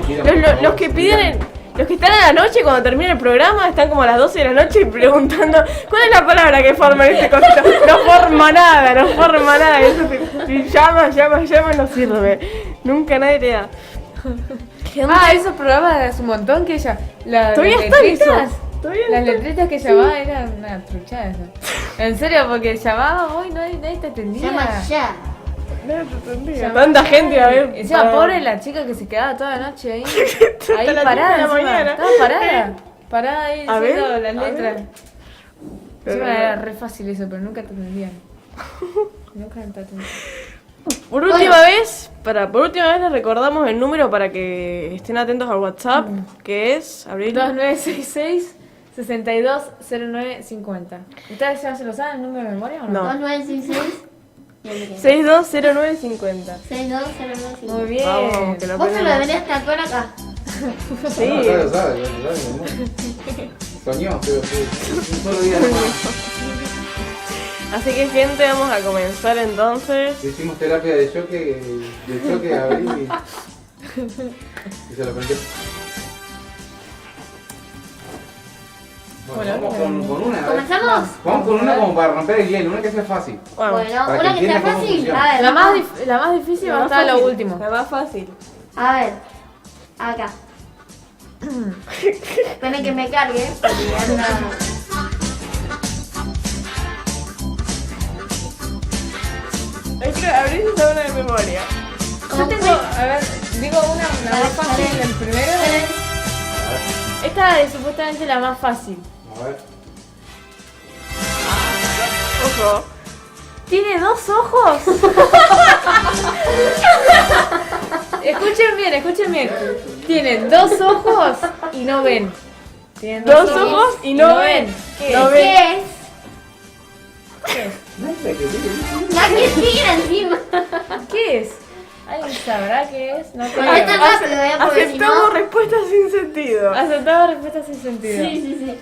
los que piden, los que están a la noche cuando termina el programa, están como a las 12 de la noche preguntando ¿cuál es la palabra que forma este cosito? No forma nada. Eso si llama, no sirve. Nunca nadie te da. Esos programas hace un montón que ella. Todavía están esos. Las letritas que llamaba eran una truchada eso. En serio, porque llamaba hoy nadie te atendía. Llama ya. Tanta gente a ver. Encima pobre la chica que se quedaba toda la noche ahí. Ahí Hasta las 10 de parada. la mañana. Estaba parada. Parada ahí A diciendo ver, las a letras. ver. Encima era re fácil eso, pero nunca te atendían. Nunca te atendían. Por última vez les recordamos el número para que estén atentos al WhatsApp, que es Abril 2966-620950. ¿Ustedes ya se lo saben el número de memoria o no? 2966 620950. 620950. Muy bien. Vamos, que lo Vos te lo aprendemos. deberías tatuar acá. Sí. No, ya lo sabe. Soñó, pero un solo día nomás. Así que gente, vamos a comenzar entonces. Hicimos terapia de choque a Abril y se lo aprendí. Bueno, vamos con una. ¿Comenzamos? Vamos con una como para romper el hielo, una que sea fácil. Bueno, Para una que entienda sea cómo fácil. funciona. A ver, La más difícil va a estar lo último. La más fácil. A ver, acá. Esperen que me cargue, porque anda. Es que Abril se sabe una de memoria. Yo tengo, a ver, digo una más fácil el primero. Esta es supuestamente la más fácil. A ver. Ojo. ¿Tiene 2 ojos? Escuchen bien. Tienen 2 ojos y no ven. Tienen 2 ojos y no ven. ¿Qué No es? ven. ¿Qué es? No es la que tiene. La que sigue encima. ¿Qué es? ¿Alguien sabrá qué es? No creo. Ahí está rápido, porque si no. Aceptamos respuestas sin sentido. Aceptamos respuestas sin sentido. Sí.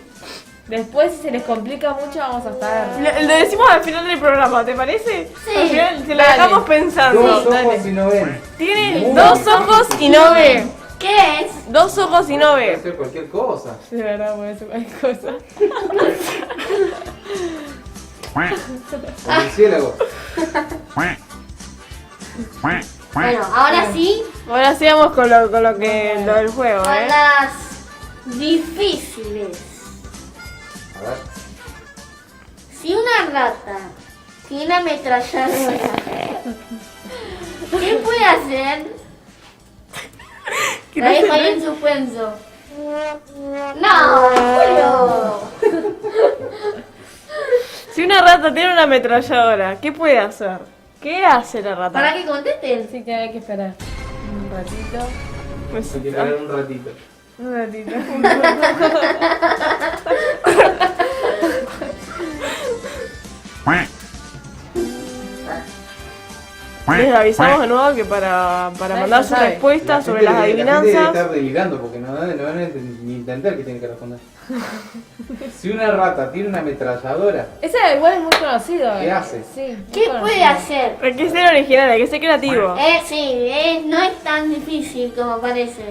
Después, si se les complica mucho, vamos a estar. Lo decimos al final del programa, ¿te parece? Sí. Al final se lo Dale. dejamos pensando. 2 Dale. ojos y no ven. Tiene Muy 2 difícil. ojos y no ve. ¿Qué es? 2 ojos y no Puede ve. ser cualquier cosa. Sí, de verdad, puede ser cualquier cosa. El murciélago. Bueno, ahora sí, Ahora sí vamos con lo del juego, con las difíciles. A ver. Si una rata tiene una ametralladora, ¿qué puede hacer? La dejo ahí en suspenso. No, Julio. Si una rata tiene una ametralladora, ¿qué puede hacer? ¿Qué hace la rata? Para que contesten. Sí, que hay que esperar un ratito. Pues, Hay que esperar un ratito. Un ratito. les avisamos de nuevo que para mandar sus respuestas sobre las La gente debe adivinanzas. estar delirando porque no van a ni entender que tienen que responder. Si una rata tiene una ametralladora, Ese igual es muy conocido. ¿qué hace? Sí. ¿Qué puede hacer? Hay que ser original, hay que ser creativo. Sí, no es tan difícil como parece.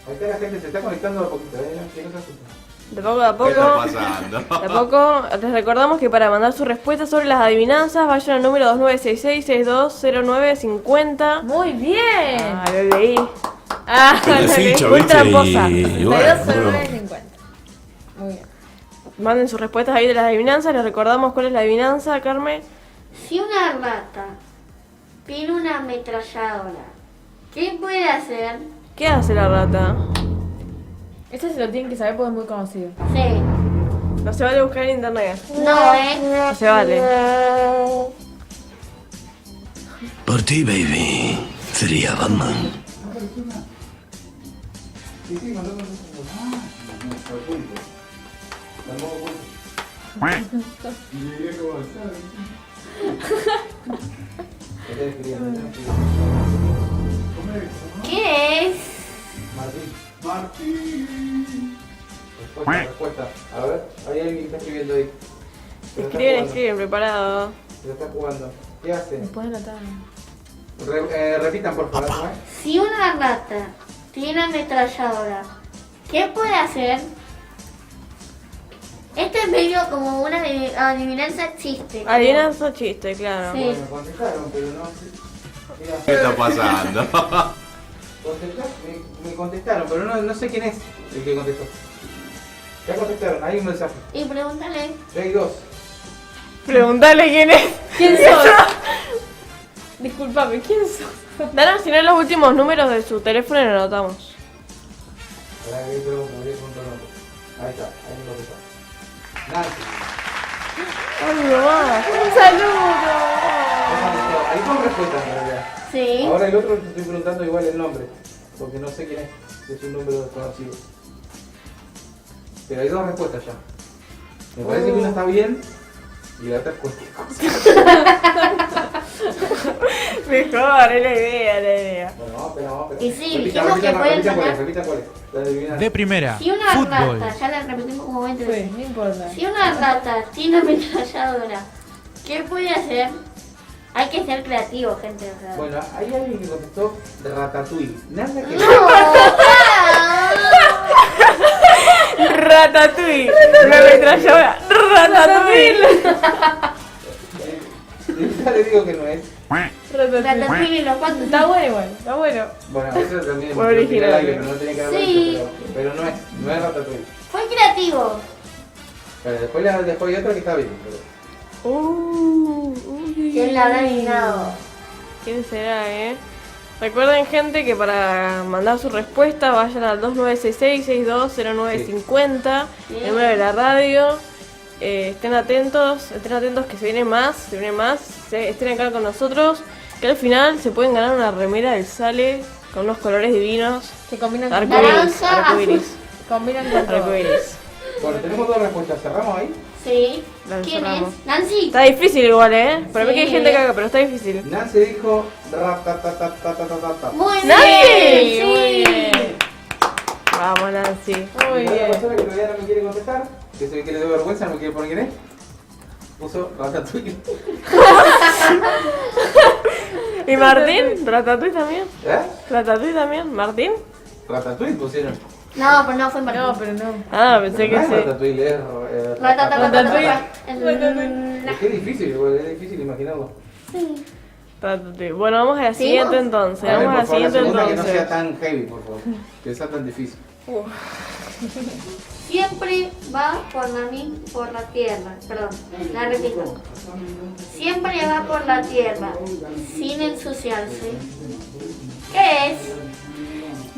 Ahí está la gente, se está conectando a poquito, que no se asusten. De poco a poco. ¿Qué está pasando? De a poco, les recordamos que para mandar sus respuestas sobre las adivinanzas vayan al número 2966-620950. Muy bien. Ah, lo leí. Ah, Que te ficha, muy ¿viste? tramposa. Y bueno, 320950. Muy bien. Manden sus respuestas ahí de las adivinanzas. Les recordamos cuál es la adivinanza, Carmen. Si una rata tiene una ametralladora, ¿qué puede hacer? ¿Qué hace la rata? Este se lo tienen que saber porque es muy conocido. Sí. No se vale buscar en internet. No, No se vale. Por ti, baby. Sería Batman. Sí, sí, mandó un oculto. Mandó oculto. Y diría que va a estar. ¿Qué es? Martín. Respuesta. A ver, hay alguien que está escribiendo ahí. Se lo está jugando. Escriben, preparado. Se lo está jugando. ¿Qué hace? Pueden anotar. Repitan, por favor. ¿no? Si una rata tiene una ametralladora, ¿qué puede hacer? Este es medio como una adivinanza chiste. Adivinanza chiste, claro. Sí. Bueno, contestaron, pero no. ¿Qué está pasando? Me contestaron, pero no sé quién es el que contestó. Ya contestaron, hay un mensaje. Y pregúntale. Hay dos. Preguntale quién es. ¿Quién sos? Disculpame, ¿quién sos? Danos si no los últimos números de su teléfono y lo anotamos. Ahora que pregunto, voy a preguntar otro. Ahí está, ahí lo que está. Nancy. ¡Ay, mamá! ¡Un saludo! Hay dos respuestas en realidad. Sí. Ahora el otro te estoy preguntando igual el nombre, porque no sé quién es un número desconocido. Pero hay dos respuestas ya. Me parece que una está bien y la otra es cualquier cosa. Mejor, es la idea. Bueno, vamos. Y sí, dijimos que pueden sacar. Repita cuál es. La adivinanza. De primera, Si una fútbol. rata, ya la repetimos como 20 Sí, veces. no importa. Si una rata tiene una ametralladora, ¿qué puede hacer? Hay que ser creativo, gente. O sea. Bueno, hay alguien que contestó de Ratatouille. Nada que ver. Ratatouille. La ametralladora. Ratatouille. Ya le digo que no es. Ratatouille y los cuatro. Está bueno igual, está bueno. Bueno, eso también Muy lo tiré original. al aire, pero no tenía que haberlo Sí. dicho, pero no es Ratatouille. Fue creativo. Pero después hay otra que está bien. Pero... ¿Quién la habrá adivinado? ¿Quién será, Recuerden, gente, que para mandar su respuesta vayan al 2966-620950, Sí. el número de la radio. Estén atentos que se viene más, estén acá con nosotros, que al final se pueden ganar una remera del Sale con unos colores divinos. Que combinan con Arcoiris. Combinan con todo. Bueno, tenemos dos respuestas. ¿Cerramos ahí? Sí. La ¿Quién cerramos. es? Nancy. Está difícil igual, Para mí que hay Sí. gente que haga, pero está difícil. Nancy dijo ratatatatatatatata. Muy bien. ¡Nancy! Sí. Muy bien. Vamos, Nancy. Muy Y la otra bien. persona que todavía no me quiere contestar, que se ve que le dio vergüenza, no me quiere poner quién es, puso Ratatouille. ¿Y Martín? ¿Ratatouille también? ¿Eh? ¿Ratatouille también? ¿Martín? Ratatouille pusieron. No, pero no fue Martín. No, pero no. Ah, pensé que No es sí. Ratatouille, es Ratatouille. Es que es difícil imaginarlo. Sí. Bueno, vamos a la siguiente entonces. A ver, Vamos a la por favor, siguiente segunda que no entonces. sea tan heavy, por favor. Que sea tan difícil. Siempre va por la tierra. Perdón, la repito. Siempre va por la tierra, sin ensuciarse. ¿Qué es?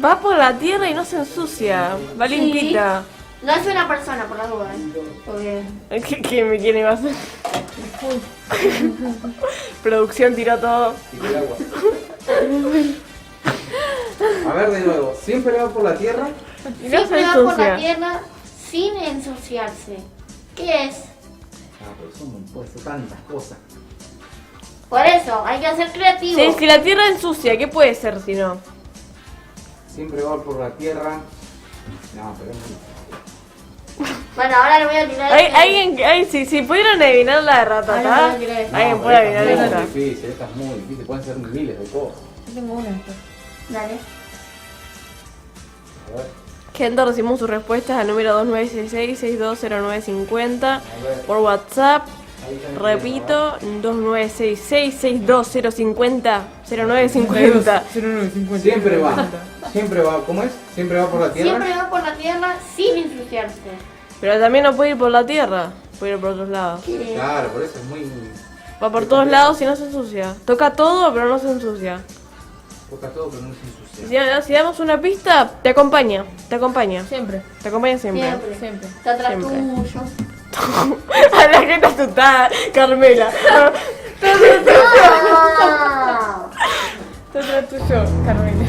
Va por la tierra y no se ensucia. Va Sí. limpita. No es una persona, por la duda. Porque... ¿Quién iba a hacer? Producción tiró todo. Y el agua. A ver, de nuevo. Siempre va por la tierra. Y no se Siempre va por la ensucia. tierra, sin ensuciarse. ¿Qué es? Ah, pero eso no puede ser tantas cosas. Por eso, hay que ser creativo. Sí, si la tierra ensucia, ¿qué puede ser si no? Siempre va por la tierra. No, pero es muy... Bueno, ahora le voy a tirar. Si pudieron adivinar la de Ratatá, Ahora voy a tirar alguien No, puede pero adivinar esta esta. es muy difícil, esta es muy difícil. Pueden ser miles de cosas. Yo tengo una. Dale. A ver. Gente, recibimos sus respuestas al número 2966-620950 por WhatsApp. Ahí está. Repito, 2966-620050-0950. Siempre va. Siempre va. ¿Cómo es? Siempre va por la tierra. Siempre va por la tierra sin ensuciarse. Pero también no puede ir por la tierra, puede ir por otros lados. Claro, por eso es muy... Va por todos lados y no se ensucia. Toca todo, pero no se ensucia. Toca todo, pero no se ensucia. Si damos una pista, te acompaña. Te acompaña. Siempre. Te acompaña siempre. Siempre. Está atrás Siempre. tuyo. A la gente asustada, Carmela. ¡Ah! Está atrás tuyo, Carmela.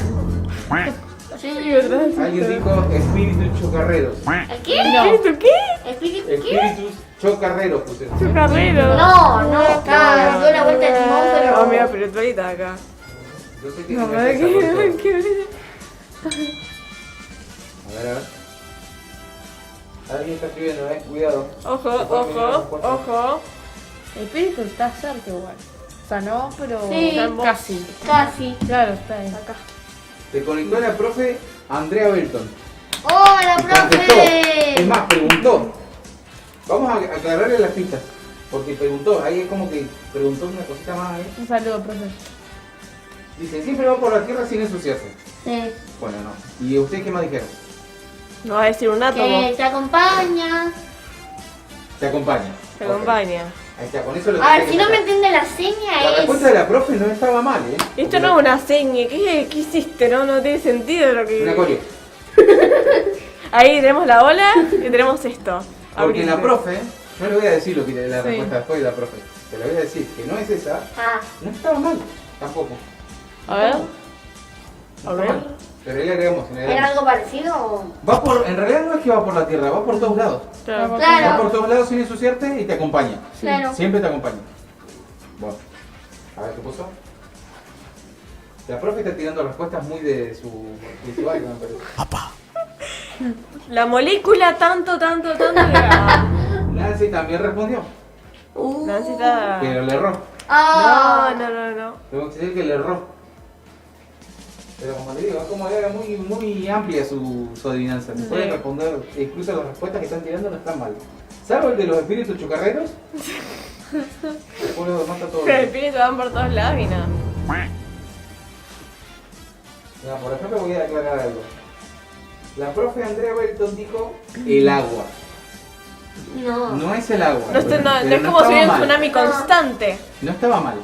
Alguien dijo espíritus chocarreros. ¿El qué? ¿Espíritu qué? ¿Espíritu qué? Espíritus chocarreros pusieron. Chocarrero. No, acá dio la vuelta de timón, pero. Oh, mira, espiritualita acá. No sé qué No, significa esa cosa. ¿qué? A ver. Alguien está escribiendo, cuidado. Ojo, Se puede mirar las ojo, puertas. ojo. El espíritu está cerca igual. O sea, no, pero Sí. casi. Casi. Claro, está ahí. Acá. Se conectó la profe Andrea Belton. ¡Hola, Y contestó. Es profe! más, preguntó. Vamos a aclararle las pistas. Porque preguntó, ahí es como que preguntó una cosita más ahí. Un saludo, profe. Dice, siempre va por la tierra sin ensuciarse. Sí. Bueno, no. ¿Y ustedes qué más dijeron? No va a decir un átomo. Que te acompaña. Te acompaña. Te Ok. acompaña. Ahí está, con eso lo A ver, que si no me sacar. entiende la seña La es. respuesta de la profe no estaba mal, Esto no es una seña. ¿Qué hiciste? No tiene sentido lo que. Una coreo. Ahí tenemos la ola y tenemos esto. Porque la Abrite. profe, yo le voy a decir lo que la Sí. respuesta después de la profe. Te la voy a decir que no es esa, Ah, no estaba mal, tampoco. A ver. No A está ver. mal. Pero ahí le agregamos, le ¿era agregamos. algo parecido o.? Va por, en realidad no es que va por la tierra, va por todos lados. Claro. Va Claro, por todos lados sin ensuciarte y te acompaña. claro. Siempre te acompaña. Bueno, a ver qué puso. La profe está tirando respuestas muy de su algo, me parece. La molécula tanto que. Nancy también respondió, Nancy está. pero le erró. Ah, No. Tengo que decir que le erró. Pero como le digo, es como era muy amplia su adivinanza. Se puede Sí. responder, incluso las respuestas que están tirando no están mal. Salvo el de los espíritus chocarreros. Después los demás está todo Los bien. espíritus van por todos lados y nada. Mira, por ejemplo voy a aclarar algo. La profe Andrea Belton dijo el agua. no. No es el agua. No es pero como si estaba hubiera un mal. tsunami constante. No estaba mal.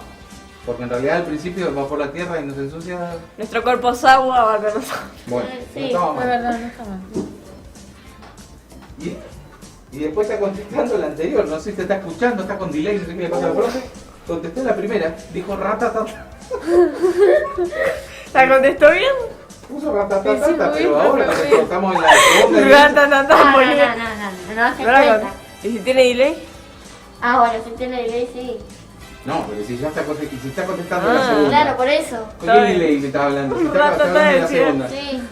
Porque en realidad al principio va por la tierra y no se ensucia. Nuestro cuerpo es agua, va con nosotros. Bueno, Sí, no estaba Es mal. verdad, no está mal. Y después está contestando la anterior, no sé si te está escuchando, está con delay, no sé qué le pasa al profe. Contestó la primera, dijo ratatata. ¿La contestó bien? Puso ratatata, Sí, sí, muy pero bien, ahora profe. nosotros estamos en la segunda edición. Ratatata, No, boludo. no se No la cuenta. con- ¿Y si tiene delay? Ah, bueno, si tiene delay, sí. No, pero si ya está, si está contestando la Ah. segunda. Claro, por eso. ¿Con qué delay me estaba hablando? Si está Ratatata hablando de la decía. segunda. Sí.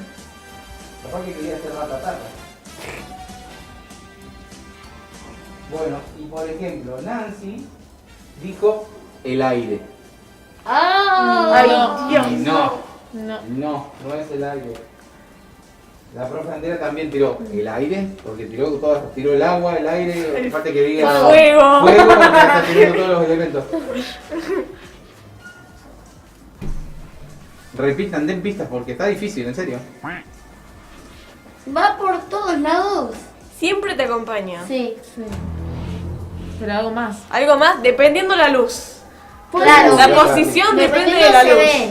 Capaz que quería hacer ratatata. Bueno, y por ejemplo, Nancy dijo el aire. ¡Ah! Ay, Dios. Y no, No. no es el aire. La profe Andrea también tiró el aire, porque tiró el agua, el aire, aparte que diga Fuego. fuego, porque está tirando todos los elementos. Repitan, den pistas porque está difícil, en serio. Va por todos lados. Siempre te acompaña. Sí. Pero algo más. Algo más, dependiendo la luz. Claro. La posición depende de la se luz. ve.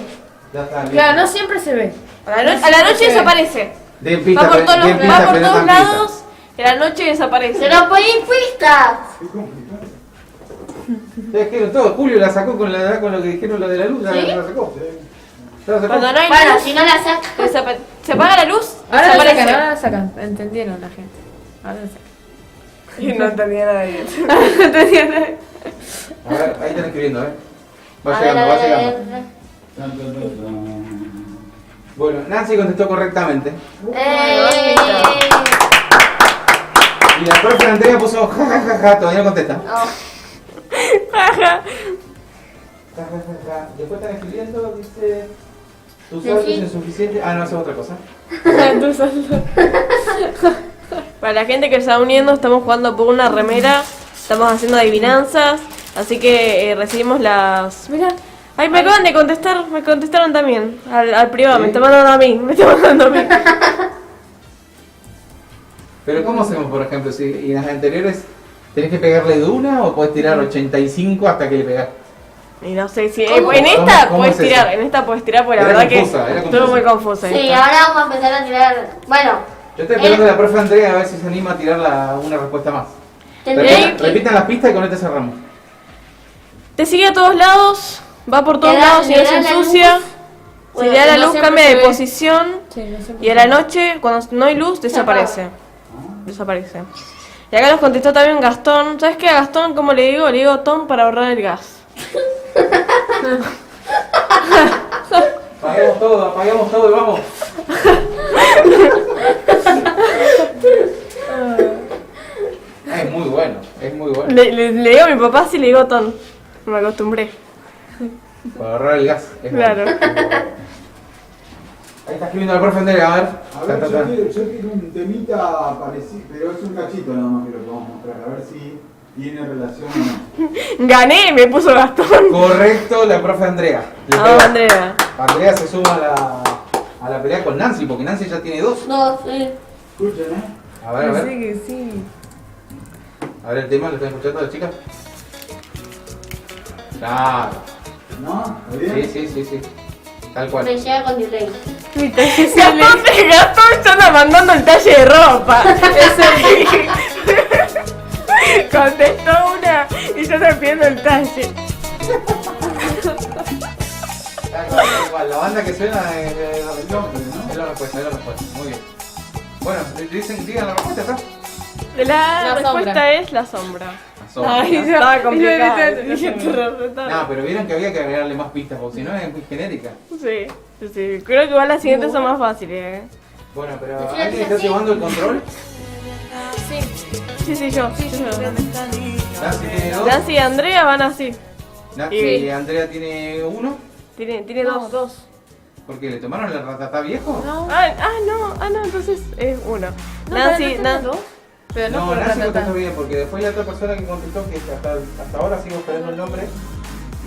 Ya está, listo. Claro, no siempre se ve. A la noche desaparece. Den pistas, Va por todos, den pistas, va por pero no todos dan lados y a la noche desaparece. Se lo ponen pistas. pistas. Es que todo, Julio la sacó con lo que dijeron lo de la luz, ¿Sí? la sacó. Ya la sacó. Cuando no hay Bueno, luz, si no la saca. se apaga la luz, Ahora la desaparece. sacan, ahora la sacan. Entendieron la gente. Ahora la sacan. Y no entendía nadie. No entendía nada. A ver, ahí están escribiendo, Va A llegando, ver, va llegando. Bueno, Nancy contestó correctamente. Y la profe Andrea puso jajajaja, todavía no contesta. Jajajaja. Después están escribiendo, dice. Tu saldo es insuficiente. Ah, no, eso es otra cosa. Tu saldo. Para la gente que se está uniendo, estamos jugando por una remera. Estamos haciendo adivinanzas. Así que recibimos las. Mira. Ay, me acaban de contestar. Me contestaron también. Al privado. ¿Sí? Me está mandando a mí. Me está mandando a mí. Pero ¿cómo hacemos, por ejemplo, si en las anteriores tenés que pegarle de una o podés tirar 85 hasta que le pegás? Y no sé si. ¿Cómo? En esta ¿Cómo puedes es tirar. eso? En esta puedes tirar porque la Era verdad confusa, que era estuvo confusa. muy confusa. Sí, esta. ahora vamos a empezar a tirar. Bueno, Yo estoy esperando a la profe Andrea a ver si se anima a tirar una respuesta más. tendré que. Repitan las pistas y con este cerramos. Te sigue a todos lados. Va por todos Le da- lados y le no da se la ensucia. luz. Si Bueno, le da la no luz, siempre cambia se de ve. posición. Sí, no siempre Y a la noche, cuando no hay luz, desaparece. Desaparece. Y acá nos contestó también Gastón. ¿Sabes qué? A Gastón, ¿cómo le digo? Le digo Tom para ahorrar el gas. Apagamos todo y vamos. Es muy bueno, es muy bueno. Le digo a mi papá si le digo Tom. Me acostumbré. Para ahorrar el gas. Es Claro. bueno. Ahí está escribiendo la profe Andrea, a ver. A ver, yo quiero un temita parecido, pero es un cachito nada más que lo que vamos a mostrar, a ver si tiene relación o no. Gané, me puso Gastón. Correcto, la profe Andrea. Le Ah, pegó. Andrea. Andrea se suma a la pelea con Nancy, porque Nancy ya tiene 2. No, sí. Escuchen, A ver, a ver. Sí, que sí. A ver el tema, ¿lo están escuchando las chicas? Claro. ¿No? ¿Está bien? Sí. Tal cual. Me llega con delay. Gastón ya anda mandando el talle de ropa. Contestó una y yo estoy pidiendo el talle. Tal cual. La banda que suena es el nombre, ¿no? Es la respuesta, Muy bien. Bueno, digan la respuesta, ¿está? La respuesta sombra. es la sombra. La sombra. Ay, estaba complicado. No, pero vieron que había que agregarle más pistas, porque si no es muy genérica. Sí. Creo que igual las siguientes son más fáciles. Bueno, pero ¿alguien está llevando el control? Sí, yo. Nancy tiene 2. Nancy y Andrea van así. Nancy Y- y Andrea tiene 1. Tiene No, dos. ¿Porque le tomaron el ratatá viejo? No. No, entonces es uno. No, Nancy, pero no, pero no, No, por Nancy ratatá. contestó bien, porque después la otra persona que contestó, que hasta ahora sigo esperando el nombre,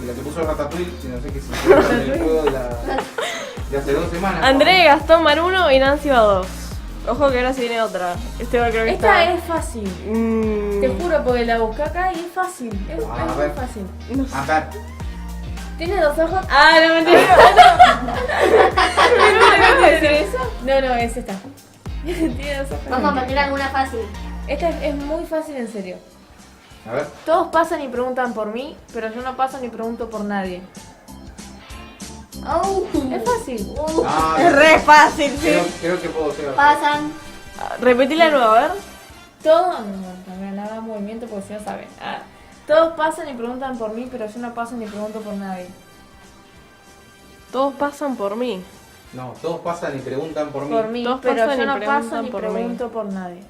y la que puso Ratatouille, que no sé qué significa en el juego de hace 2 semanas. Andrea y Gastón van 1 y Nancy va 2. Ojo que ahora sí viene otra. Creo que Esta está. es fácil. Mm, Te juro, porque la busqué acá y es fácil. Es A muy ver. fácil. Acá. ¿Tiene 2 ojos? Ah, no, mentira. ¿No me decir eso? No, es esta. Tiene 2 ojos. Vamos a meter alguna fácil. Esta es muy fácil, en serio. A ver. Todos pasan y preguntan por mí, pero yo no paso ni pregunto por nadie. Es fácil. Ah, Es re fácil, sí. creo que puedo ser. Pasan. Repetila de nuevo, a ver. Todos, no hagan movimiento porque si no saben. Todos pasan y preguntan por mí, pero yo no paso ni pregunto por nadie. Todos pasan por mí. No, todos pasan y preguntan por mí. Por mí, Todos pero pasan yo y no paso preguntan ni por mí. pregunto por nadie.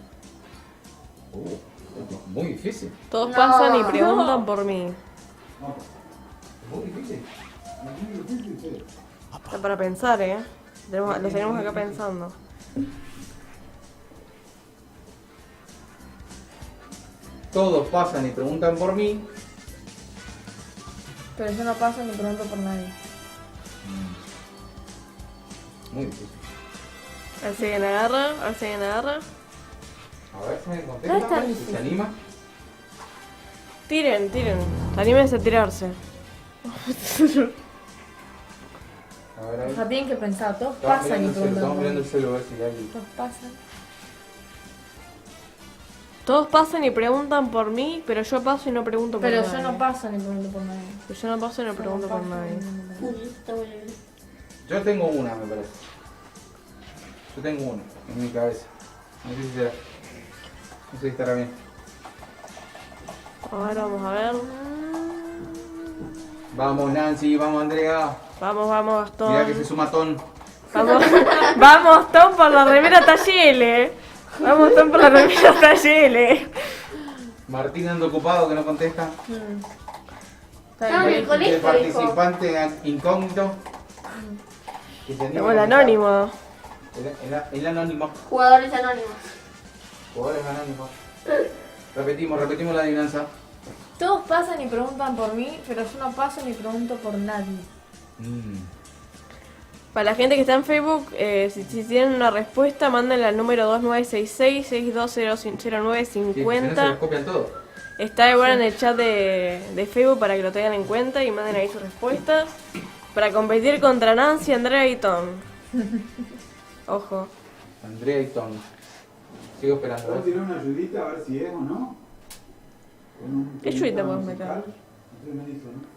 Muy difícil. Todos No. pasan y preguntan por mí. Muy difícil. Está para pensar, Lo tenemos acá pensando. Todos pasan y preguntan por mí. Pero yo no paso ni pregunto por nadie. Muy difícil. A ver si alguien agarra, a ver si alguien agarra. A ver si me contesta, No es tan si difícil. se anima. Tiren, tiren. Anímense a tirarse. A ver, O sea, tienen que pensar, todos Estamos pasan y mirando el celu, preguntan. estamos mirando el celu a ver si hay... Todos pasan. Todos pasan y preguntan por mí, pero yo paso y no pregunto por Pero nadie. yo no paso ni pregunto por nadie. Pero yo no paso y no pregunto por nadie. Yo tengo una, me parece. Yo tengo una en mi cabeza. No sé si será. No sé si estará bien. A ver, vamos a ver. Vamos Nancy, vamos Andrea. Vamos, vamos, Gastón. Mirá que se suma Ton. Vamos, vamos, Tom, por la remera Tallele. Vamos, Tom, por la remera Tallele. Martín anda ocupado que no contesta. Estaba en el El colegio, dijo. participante incógnito. Que se anima Como el a contar. anónimo. El anónimo. Jugadores anónimos. Jugadores anónimos. Repetimos la adivinanza. Todos pasan y preguntan por mí, pero yo no paso ni pregunto por nadie. Para la gente que está en Facebook, si tienen una respuesta, mándenla al número 2966-620950. Sí, si no se les copian todo. Está igual en el chat de Facebook para que lo tengan en cuenta y manden ahí sus respuestas. Para competir contra Nancy, Andrea y Tom. Ojo. Andrea y Tom. Sigo esperando. ¿Puedo tirar una ayudita a ver si es o no? ¿Qué ayudita podemos meter? Usted me dice, ¿no?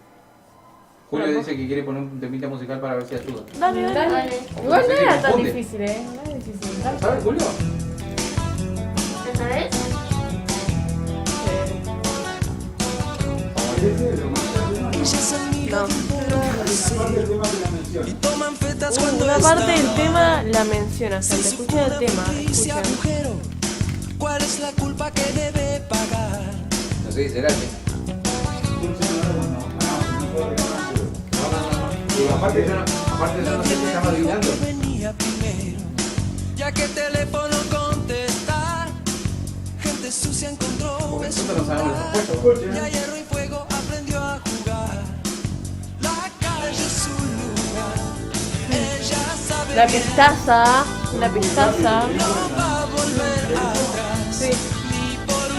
Julio dice que quiere poner un temita musical para ver si ayuda. Dale, dale. Dale. No Igual sé no qué era tan confunde. difícil, no es difícil. Dale. ¿Sabes, Julio? ¿Esa vez? Una parte del tema la menciona, gente. Escuchen el tema. Escuchen. ¿Cuál es la culpa que debe pagar? No sé si será que. No. Aparte yo no sé si estamos adivinando. Venía primero, ya que el teléfono contestar, gente sucia encontró Porque en su nosotros no sabemos lugar. las respuestas. Y a hierro y fuego aprendió a jugar. La calle es su lugar. Ella sabe La pistaza. La pistaza. no va a volver atrás. Sí. Ni por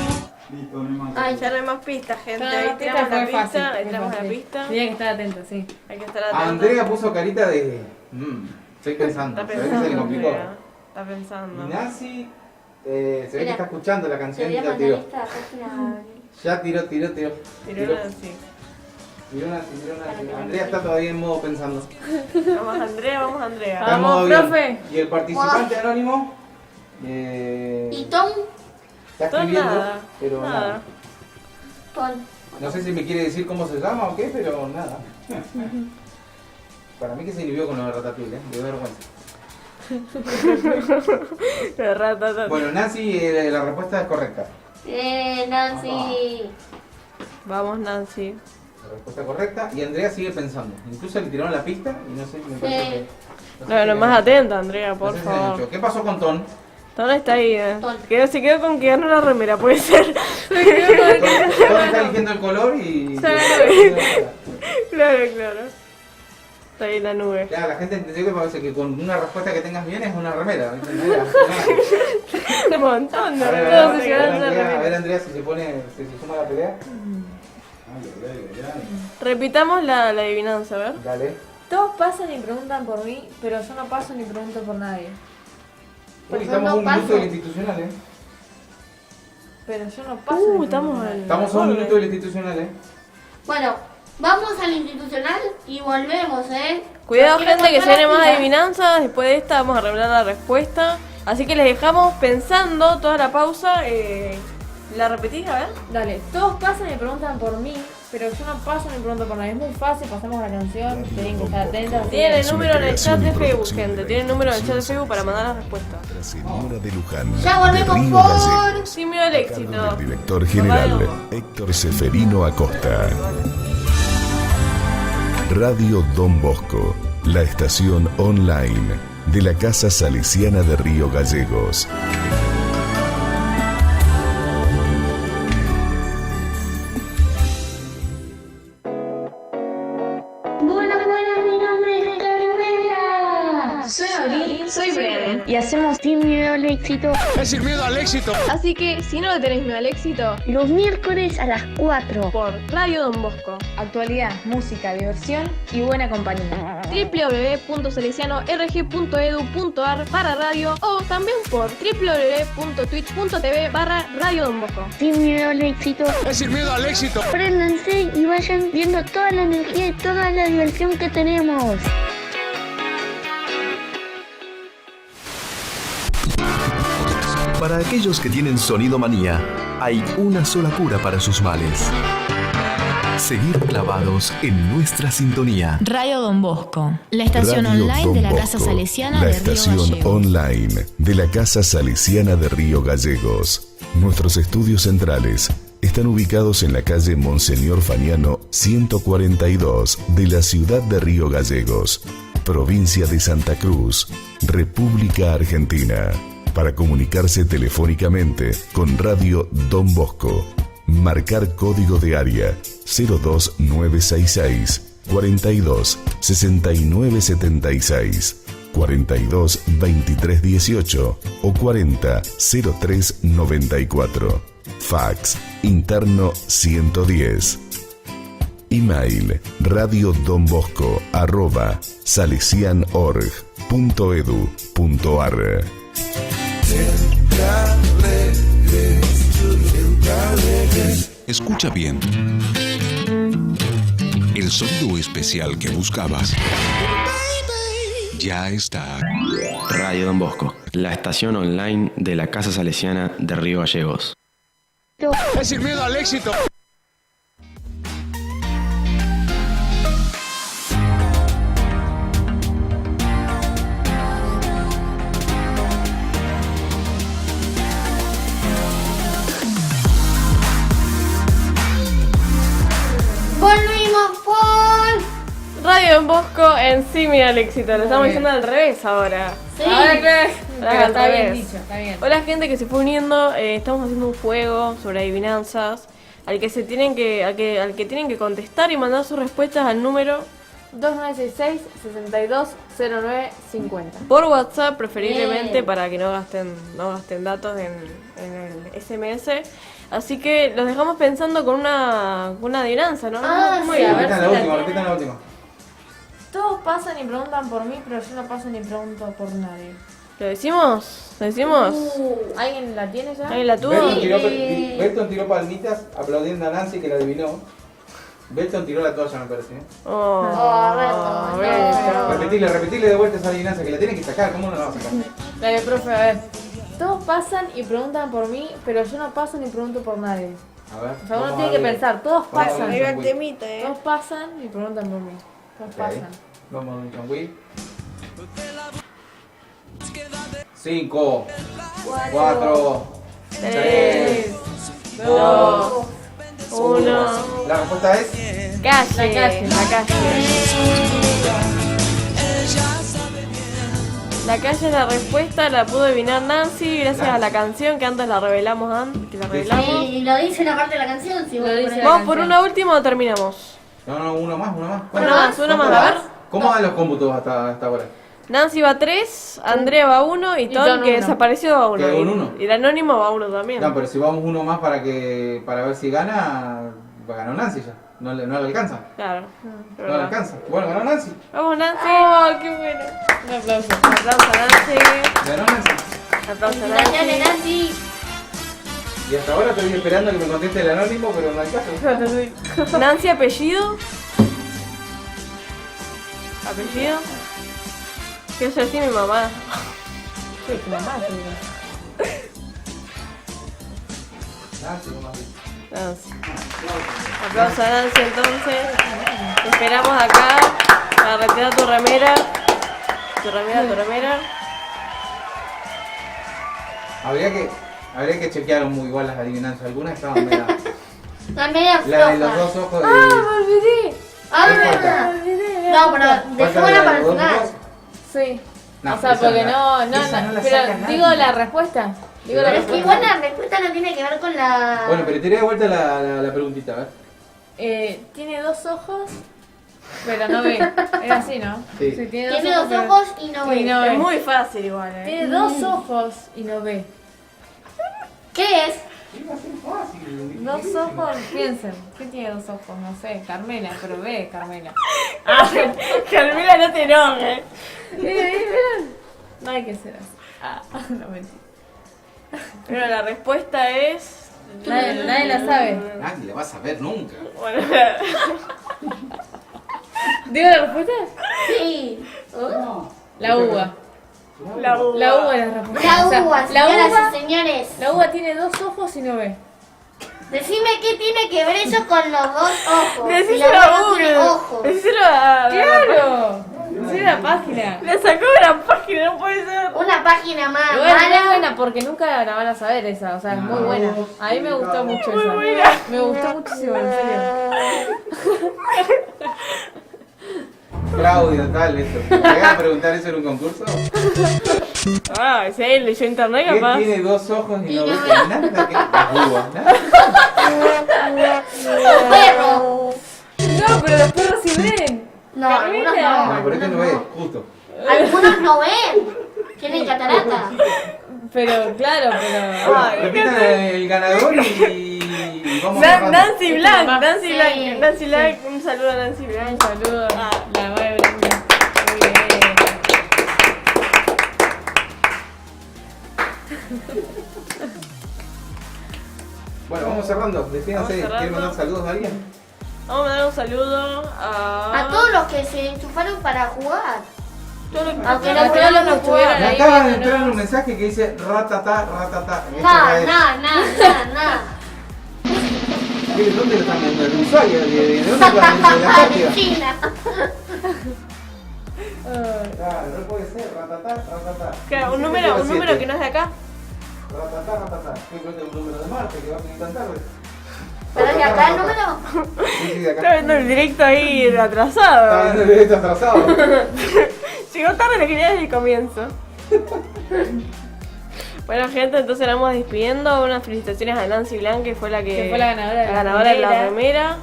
un Ay, ya no hay más pistas, gente. Claro, Ahí esta tiramos fue la fácil, pista. Ahí fue tiramos la fácil. pista. Tienen que estar atentos, sí. Hay que estar atentos. Andrea puso carita de. Estoy pensando. Está Se ve que se le pensando, complicó. Andrea. Está pensando. Y Nancy se ve que Mira, está escuchando la Te canción voy y a ya mandar tiró. esta página. Ya tiró. Tiró Nancy. Tiró Nancy. Andrea está todavía en modo pensando. Vamos, Andrea, vamos, Andrea. Está en modo Vamos, avión. profe. Y el participante anónimo. ¿Y Tom? Está Tom escribiendo, nada. pero Nada. nada. Tom. No sé si me quiere decir cómo se llama o qué, pero nada. Para mí que se inhibió con lo de Ratatouille, de vergüenza. Bueno, Nancy, la respuesta es correcta. Nancy. Vamos, Nancy. La respuesta correcta. Y Andrea sigue pensando. Incluso le tiraron la pista y no sé, me parece que... No, más atenta, Andrea, por no sé si han favor. hecho. ¿Qué pasó con Ton? Ton está ahí, Ton. Se quedó con que ganó la remera, puede ser. Ton está eligiendo el color y... Claro. Está ahí en la nube. Claro, la gente entendió que parece que con una respuesta que tengas bien es una remera. ¿Viste? Un montón de A ver, remeras. a ver, Andrea, si se suma a la pelea. Repitamos la adivinanza, a ver. Dale. Todos pasan y preguntan por mí, pero yo no paso ni pregunto por nadie. Uy, estamos a un minuto del institucional, Pero yo no paso. ni Estamos pregunto por nadie. Estamos a un minuto del institucional, Bueno, vamos al institucional y volvemos, Cuidado, Quiero gente, que se contar viene las más pilas. adivinanzas. Después de esta vamos a revelar la respuesta. Así que les dejamos pensando toda la pausa. ¿La repetís? A ver. Dale, todos pasan y preguntan por mí, pero yo no paso ni pregunto por nadie. Es muy fácil, pasamos la canción, tienen que estar atentos. Tienen el Es una número en el chat creación de y Facebook, producción gente. de Tienen el número en el chat de Producciones Facebook para mandar las respuestas. La señora de Luján. Ya de volvemos Río por... Gallegos. Simio del éxito. Cargo del director general Papá, Héctor Seferino Acosta. Radio Don Bosco, la estación online de la Casa Salesiana de Río Gallegos. Buenas, mi nombre es Carmela. Soy Abril y hacemos Sin Miedo al Éxito. Es sin miedo al éxito. Así que si no le tenéis miedo al éxito, Los miércoles a las 4. por Radio Don Bosco. Actualidad, música, diversión y buena compañía. www.salesiano.rg.edu.ar/radio o también por www.twitch.tv/Radio Don Bosco. Sin Miedo al Éxito. Es sin miedo al éxito. Préndanse y vayan viendo toda la energía y toda la diversión que tenemos. Para aquellos que tienen sonido manía, hay una sola cura para sus males. Seguir clavados en nuestra sintonía. Radio Don Bosco, la estación Radio online Don de la Bosco, Casa Salesiana la de Río estación Gallegos. online de la Casa Salesiana de Río Gallegos. Nuestros estudios centrales están ubicados en la calle Monseñor Fagnano 142 de la ciudad de Río Gallegos, provincia de Santa Cruz, República Argentina. Para comunicarse telefónicamente con Radio Don Bosco, marcar código de área 02966 42 69 76, 42 23 18 o 40 03 94. Fax interno 110. Email radiodonbosco@salesianorg.edu.ar. Escucha bien. El sonido especial que buscabas ya está. Radio Don Bosco, la estación online de la Casa Salesiana de Río Gallegos. Es sin miedo al éxito. Volvimos por Radio Don Bosco en Sin Miedo al Éxito. Lo estamos diciendo al revés ahora. Sí. Ahora que Pero está bien dicho, está bien. Hola gente que se fue uniendo, estamos haciendo un juego sobre adivinanzas al que se tienen que al que tienen que contestar y mandar sus respuestas al número 2966-620950. por WhatsApp preferiblemente Bien. para que no gasten datos en el SMS. Así que los dejamos pensando con una adivinanza, ¿no? Ah, sí, bien. a ver si la tienen. Repitan la última. Todos pasan y preguntan por mí, pero yo no paso ni pregunto por nadie. ¿Lo decimos? ¿Lo decimos? ¿Alguien la tiene ya? ¿Alguien la tuvo? Belton tiró palmitas aplaudiendo a Nancy que la adivinó. Belton tiró la toalla, me parece. Repetile de vuelta esa adivinanza que la tienen que sacar. ¿Cómo no la vas a sacar? Dale, profe, a ver. Todos pasan y preguntan por mí, pero yo no paso ni pregunto por nadie. A ver. O sea, uno vamos tiene a que ver. pensar, todos Vamos a pasan. ver John Wick. Todos pasan y preguntan por mí. Todos Ok. pasan. Vamos a John Wick. 5, 4, 3, 2, 1. La respuesta es Calle. La calle. La calle es la respuesta, la pudo adivinar Nancy gracias a la canción que antes la revelamos. Sí, lo dice la parte de la canción. Si vos ponés- ¿Vamos por una última o terminamos? No, uno más. Una más, a ver. ¿Cómo van los cómputos hasta ahora? Nancy va 3, Andrea va 1 y Ton, Ton que uno. desapareció, va 1. ¿Queda un uno? Y el anónimo va 1 también. No, pero si vamos uno más para ver si gana, ganó Nancy ya. No le alcanza. Claro. No le alcanza. Bueno, ganó Nancy. Vamos, Nancy. ¡Oh, qué bueno! Un aplauso. Un aplauso a Nancy. Ganó Nancy. Un aplauso a Felicitaciones, Nancy. Nancy. Y hasta ahora estoy esperando que me conteste el anónimo, pero no hay caso. Nancy, apellido. ¿Apellido? Quiero ser así mi mamá. Sí, tu mamá, Nancy, ¿cómo así? Nancy. Aplauso a Nancy entonces. Te esperamos acá para retirar tu remera. Tu remera. Habría que chequear muy igual las adivinanzas. Algunas estaban medio. Está media La de los floja. dos ojos de. ¡Ah, me olvidé! Ah, ¿Qué verdad. falta? No, pero dejémosla para el los dos final. ojos? Sí. No, o sea, esa porque no, no, esa no la pero saca nadie. digo la respuesta. Digo la Pero es que respuesta. igual la respuesta no tiene que ver con la... Bueno, pero tiré de vuelta la preguntita, a ver. Tiene dos ojos pero no ve. Es así, ¿no? Sí. Tiene dos ojos y no ve. Es muy fácil igual, Tiene dos ojos y no ve. ¿Qué es? Dos ojos, piensen. ¿Qué tiene dos ojos? No sé, Carmela, pero ve, Carmela. Carmela, no te enojes. No hay que ser así. No mentira. Pero la respuesta es... Nadie la sabe. Nadie la va a saber nunca. Bueno, ¿Digo la respuesta? Sí. La uva. La uva. La uva es la respuesta. La uva, señoras y señores. La uva tiene dos ojos y no ve. Decime qué tiene que ver eso con los dos ojos. Decíselo Si la uva a no tiene Google. ojos. Decíselo a... ¡Claro! Sí, la página. Le sacó una página, no puede ser. Una página más Igual es mala. buena porque nunca la van a saber esa, o sea, es muy buena. A mí me gustó mucho esa. Me gustó muchísimo, en serio. Claudio, tal, esto. ¿Te llegas a preguntar eso en un concurso? Ah, si él leyó internet ¿Quién capaz. tiene dos ojos y no ve nada? ¿Qué? Las uvas, nada. Los perros. No, pero los perros sí ven. No, algunos no. No, por eso no ve, justo. Algunos no ven. Tienen catarata. Pero, claro, pero... Bueno, repitan el ganador y vamos cerrando. Nancy Blanc, Nancy Sí, Blanc, Nancy Blanc, un saludo a Nancy Blanc. Un saludo a la madre Blanca. Muy bien. Bueno, vamos cerrando. Despídanse. Vamos cerrando. ¿Quieren mandar saludos a alguien? Vamos a mandar un saludo A todos los que se enchufaron para jugar. Aunque A no todos los que pudieron estuvieron jugar. Me ahí acaban de viéndonos. entrar un mensaje que dice ratata, ratata. No. ¿Dónde lo están viendo? ¿El usuario? ¿De dónde lo están viendo? ¿De la página? China. Claro, no puede ser. Ratata, ratata. Claro, un número que no es de acá. Ratata, ratata. Yo creo que es un número de Marte que va a venir tan tarde. ¿Pero de acá el número? Sí, de acá. Está viendo el directo ahí Está atrasado. viendo el directo atrasado. Llegó tarde, lo quería desde el comienzo. Bueno, gente, entonces la vamos despidiendo. Unas felicitaciones a Nancy Blanc, que fue la Que fue la ganadora de la ganadora de la remera. remera.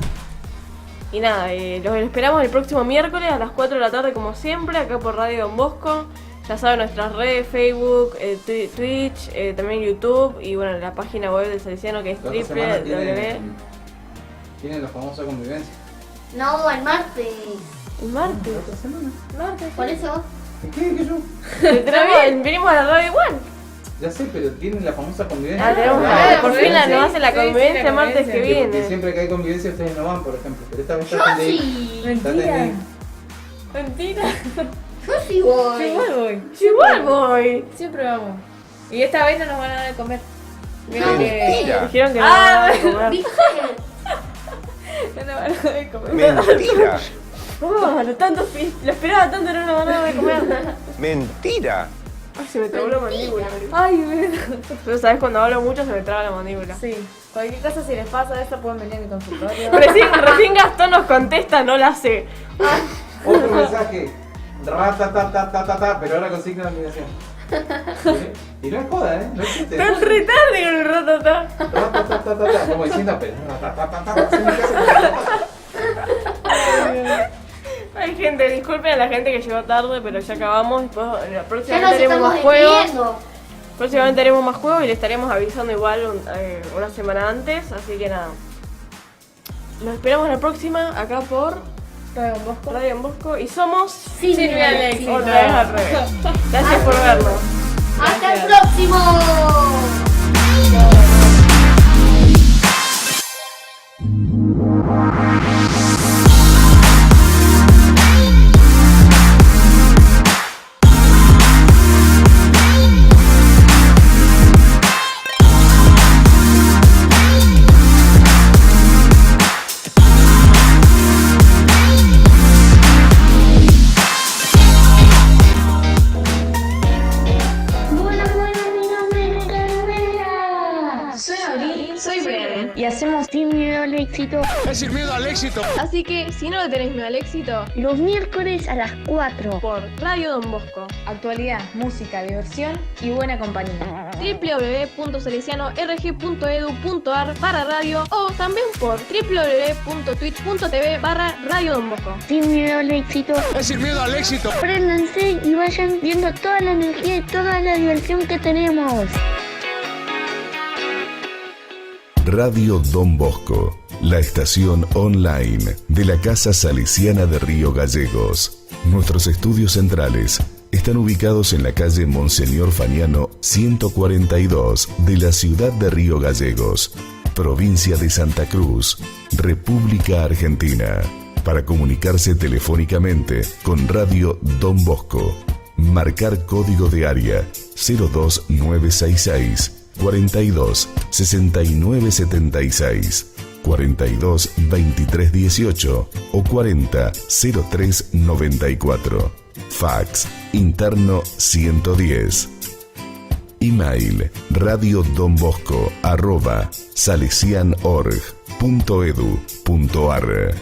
Y nada, los esperamos el próximo miércoles a las 4 de la tarde, como siempre, acá por Radio Don Bosco. Ya saben, nuestras redes, Facebook, Twitch, también YouTube y bueno, la página web del Salesiano, que es La otra semana www. tienen la famosa convivencia. No, el martes. ¿El martes? ¿La otra semana? ¿Martes? ¿Por eso? ¿Qué? ¿Qué yo? Venimos a la radio igual. Ya sé, pero tienen la famosa convivencia. Ah, tenemos por fin nos hacen la convivencia el martes que Porque viene. siempre que hay convivencia ustedes no van, por ejemplo. Pero esta vez Yo traten de ir. sí. Traten de ir. Mentira. Yo sí voy. Yo igual voy. Yo igual voy. Siempre vamos. Y esta vez no nos van a dar de comer. Vieron No, que... mentira. Dijeron que no van a comer. ¿Viste? No nos van a dar de comer. Mentira. Oh, lo esperaba tanto, no nos van a dar de comer. Mentira. Ay, se me trabó la mandíbula. Ay, Pero sabes, cuando hablo mucho se me traba la mandíbula. sí. Cualquier cosa si les pasa eso pueden venir a mi consultorio. Recién Gastón nos contesta, no la sé. Otro mensaje. Ratatatatata, pero ahora con signo de admiración. Y no es joda, ¿eh? No existe. Tan retarde con el ratatá. Ratatatatata, como diciendo, pero ratatatatata. Ay, gente, disculpen a la gente que llegó tarde, pero ya acabamos. Después, Ya próximamente nos haremos estamos más juegos. despidiendo. Próximamente haremos más juegos y le estaremos avisando igual una semana antes. Así que nada. Nos esperamos la próxima acá por Radio Don Bosco. Radio Don Bosco. Y somos Silvia Alexis. Otra vez al revés. Gracias por vernos. Hasta el próximo. Buenas, mi nombre es Carmen. éxito. Es sin miedo al éxito. Así que, si no le tenés miedo al éxito, Los miércoles a las 4. por Radio Don Bosco. Actualidad, música, diversión y buena compañía. www.salesiano.rg.edu.ar/radio o también por www.twitch.tv/Radio Don Bosco. Sin miedo al éxito. Es sin miedo al éxito. Préndanse y vayan viendo toda la energía y toda la diversión que tenemos. Radio Don Bosco, la estación online de la Casa Salesiana de Río Gallegos. Nuestros estudios centrales están ubicados en la calle Monseñor Fagnano 142 de la ciudad de Río Gallegos, provincia de Santa Cruz, República Argentina. Para comunicarse telefónicamente con Radio Don Bosco, marcar código de área 02966 42 69 76, 42 23 18 o 40 03 94. Fax interno 110. Email radiodonbosco@salesianorg.edu.ar.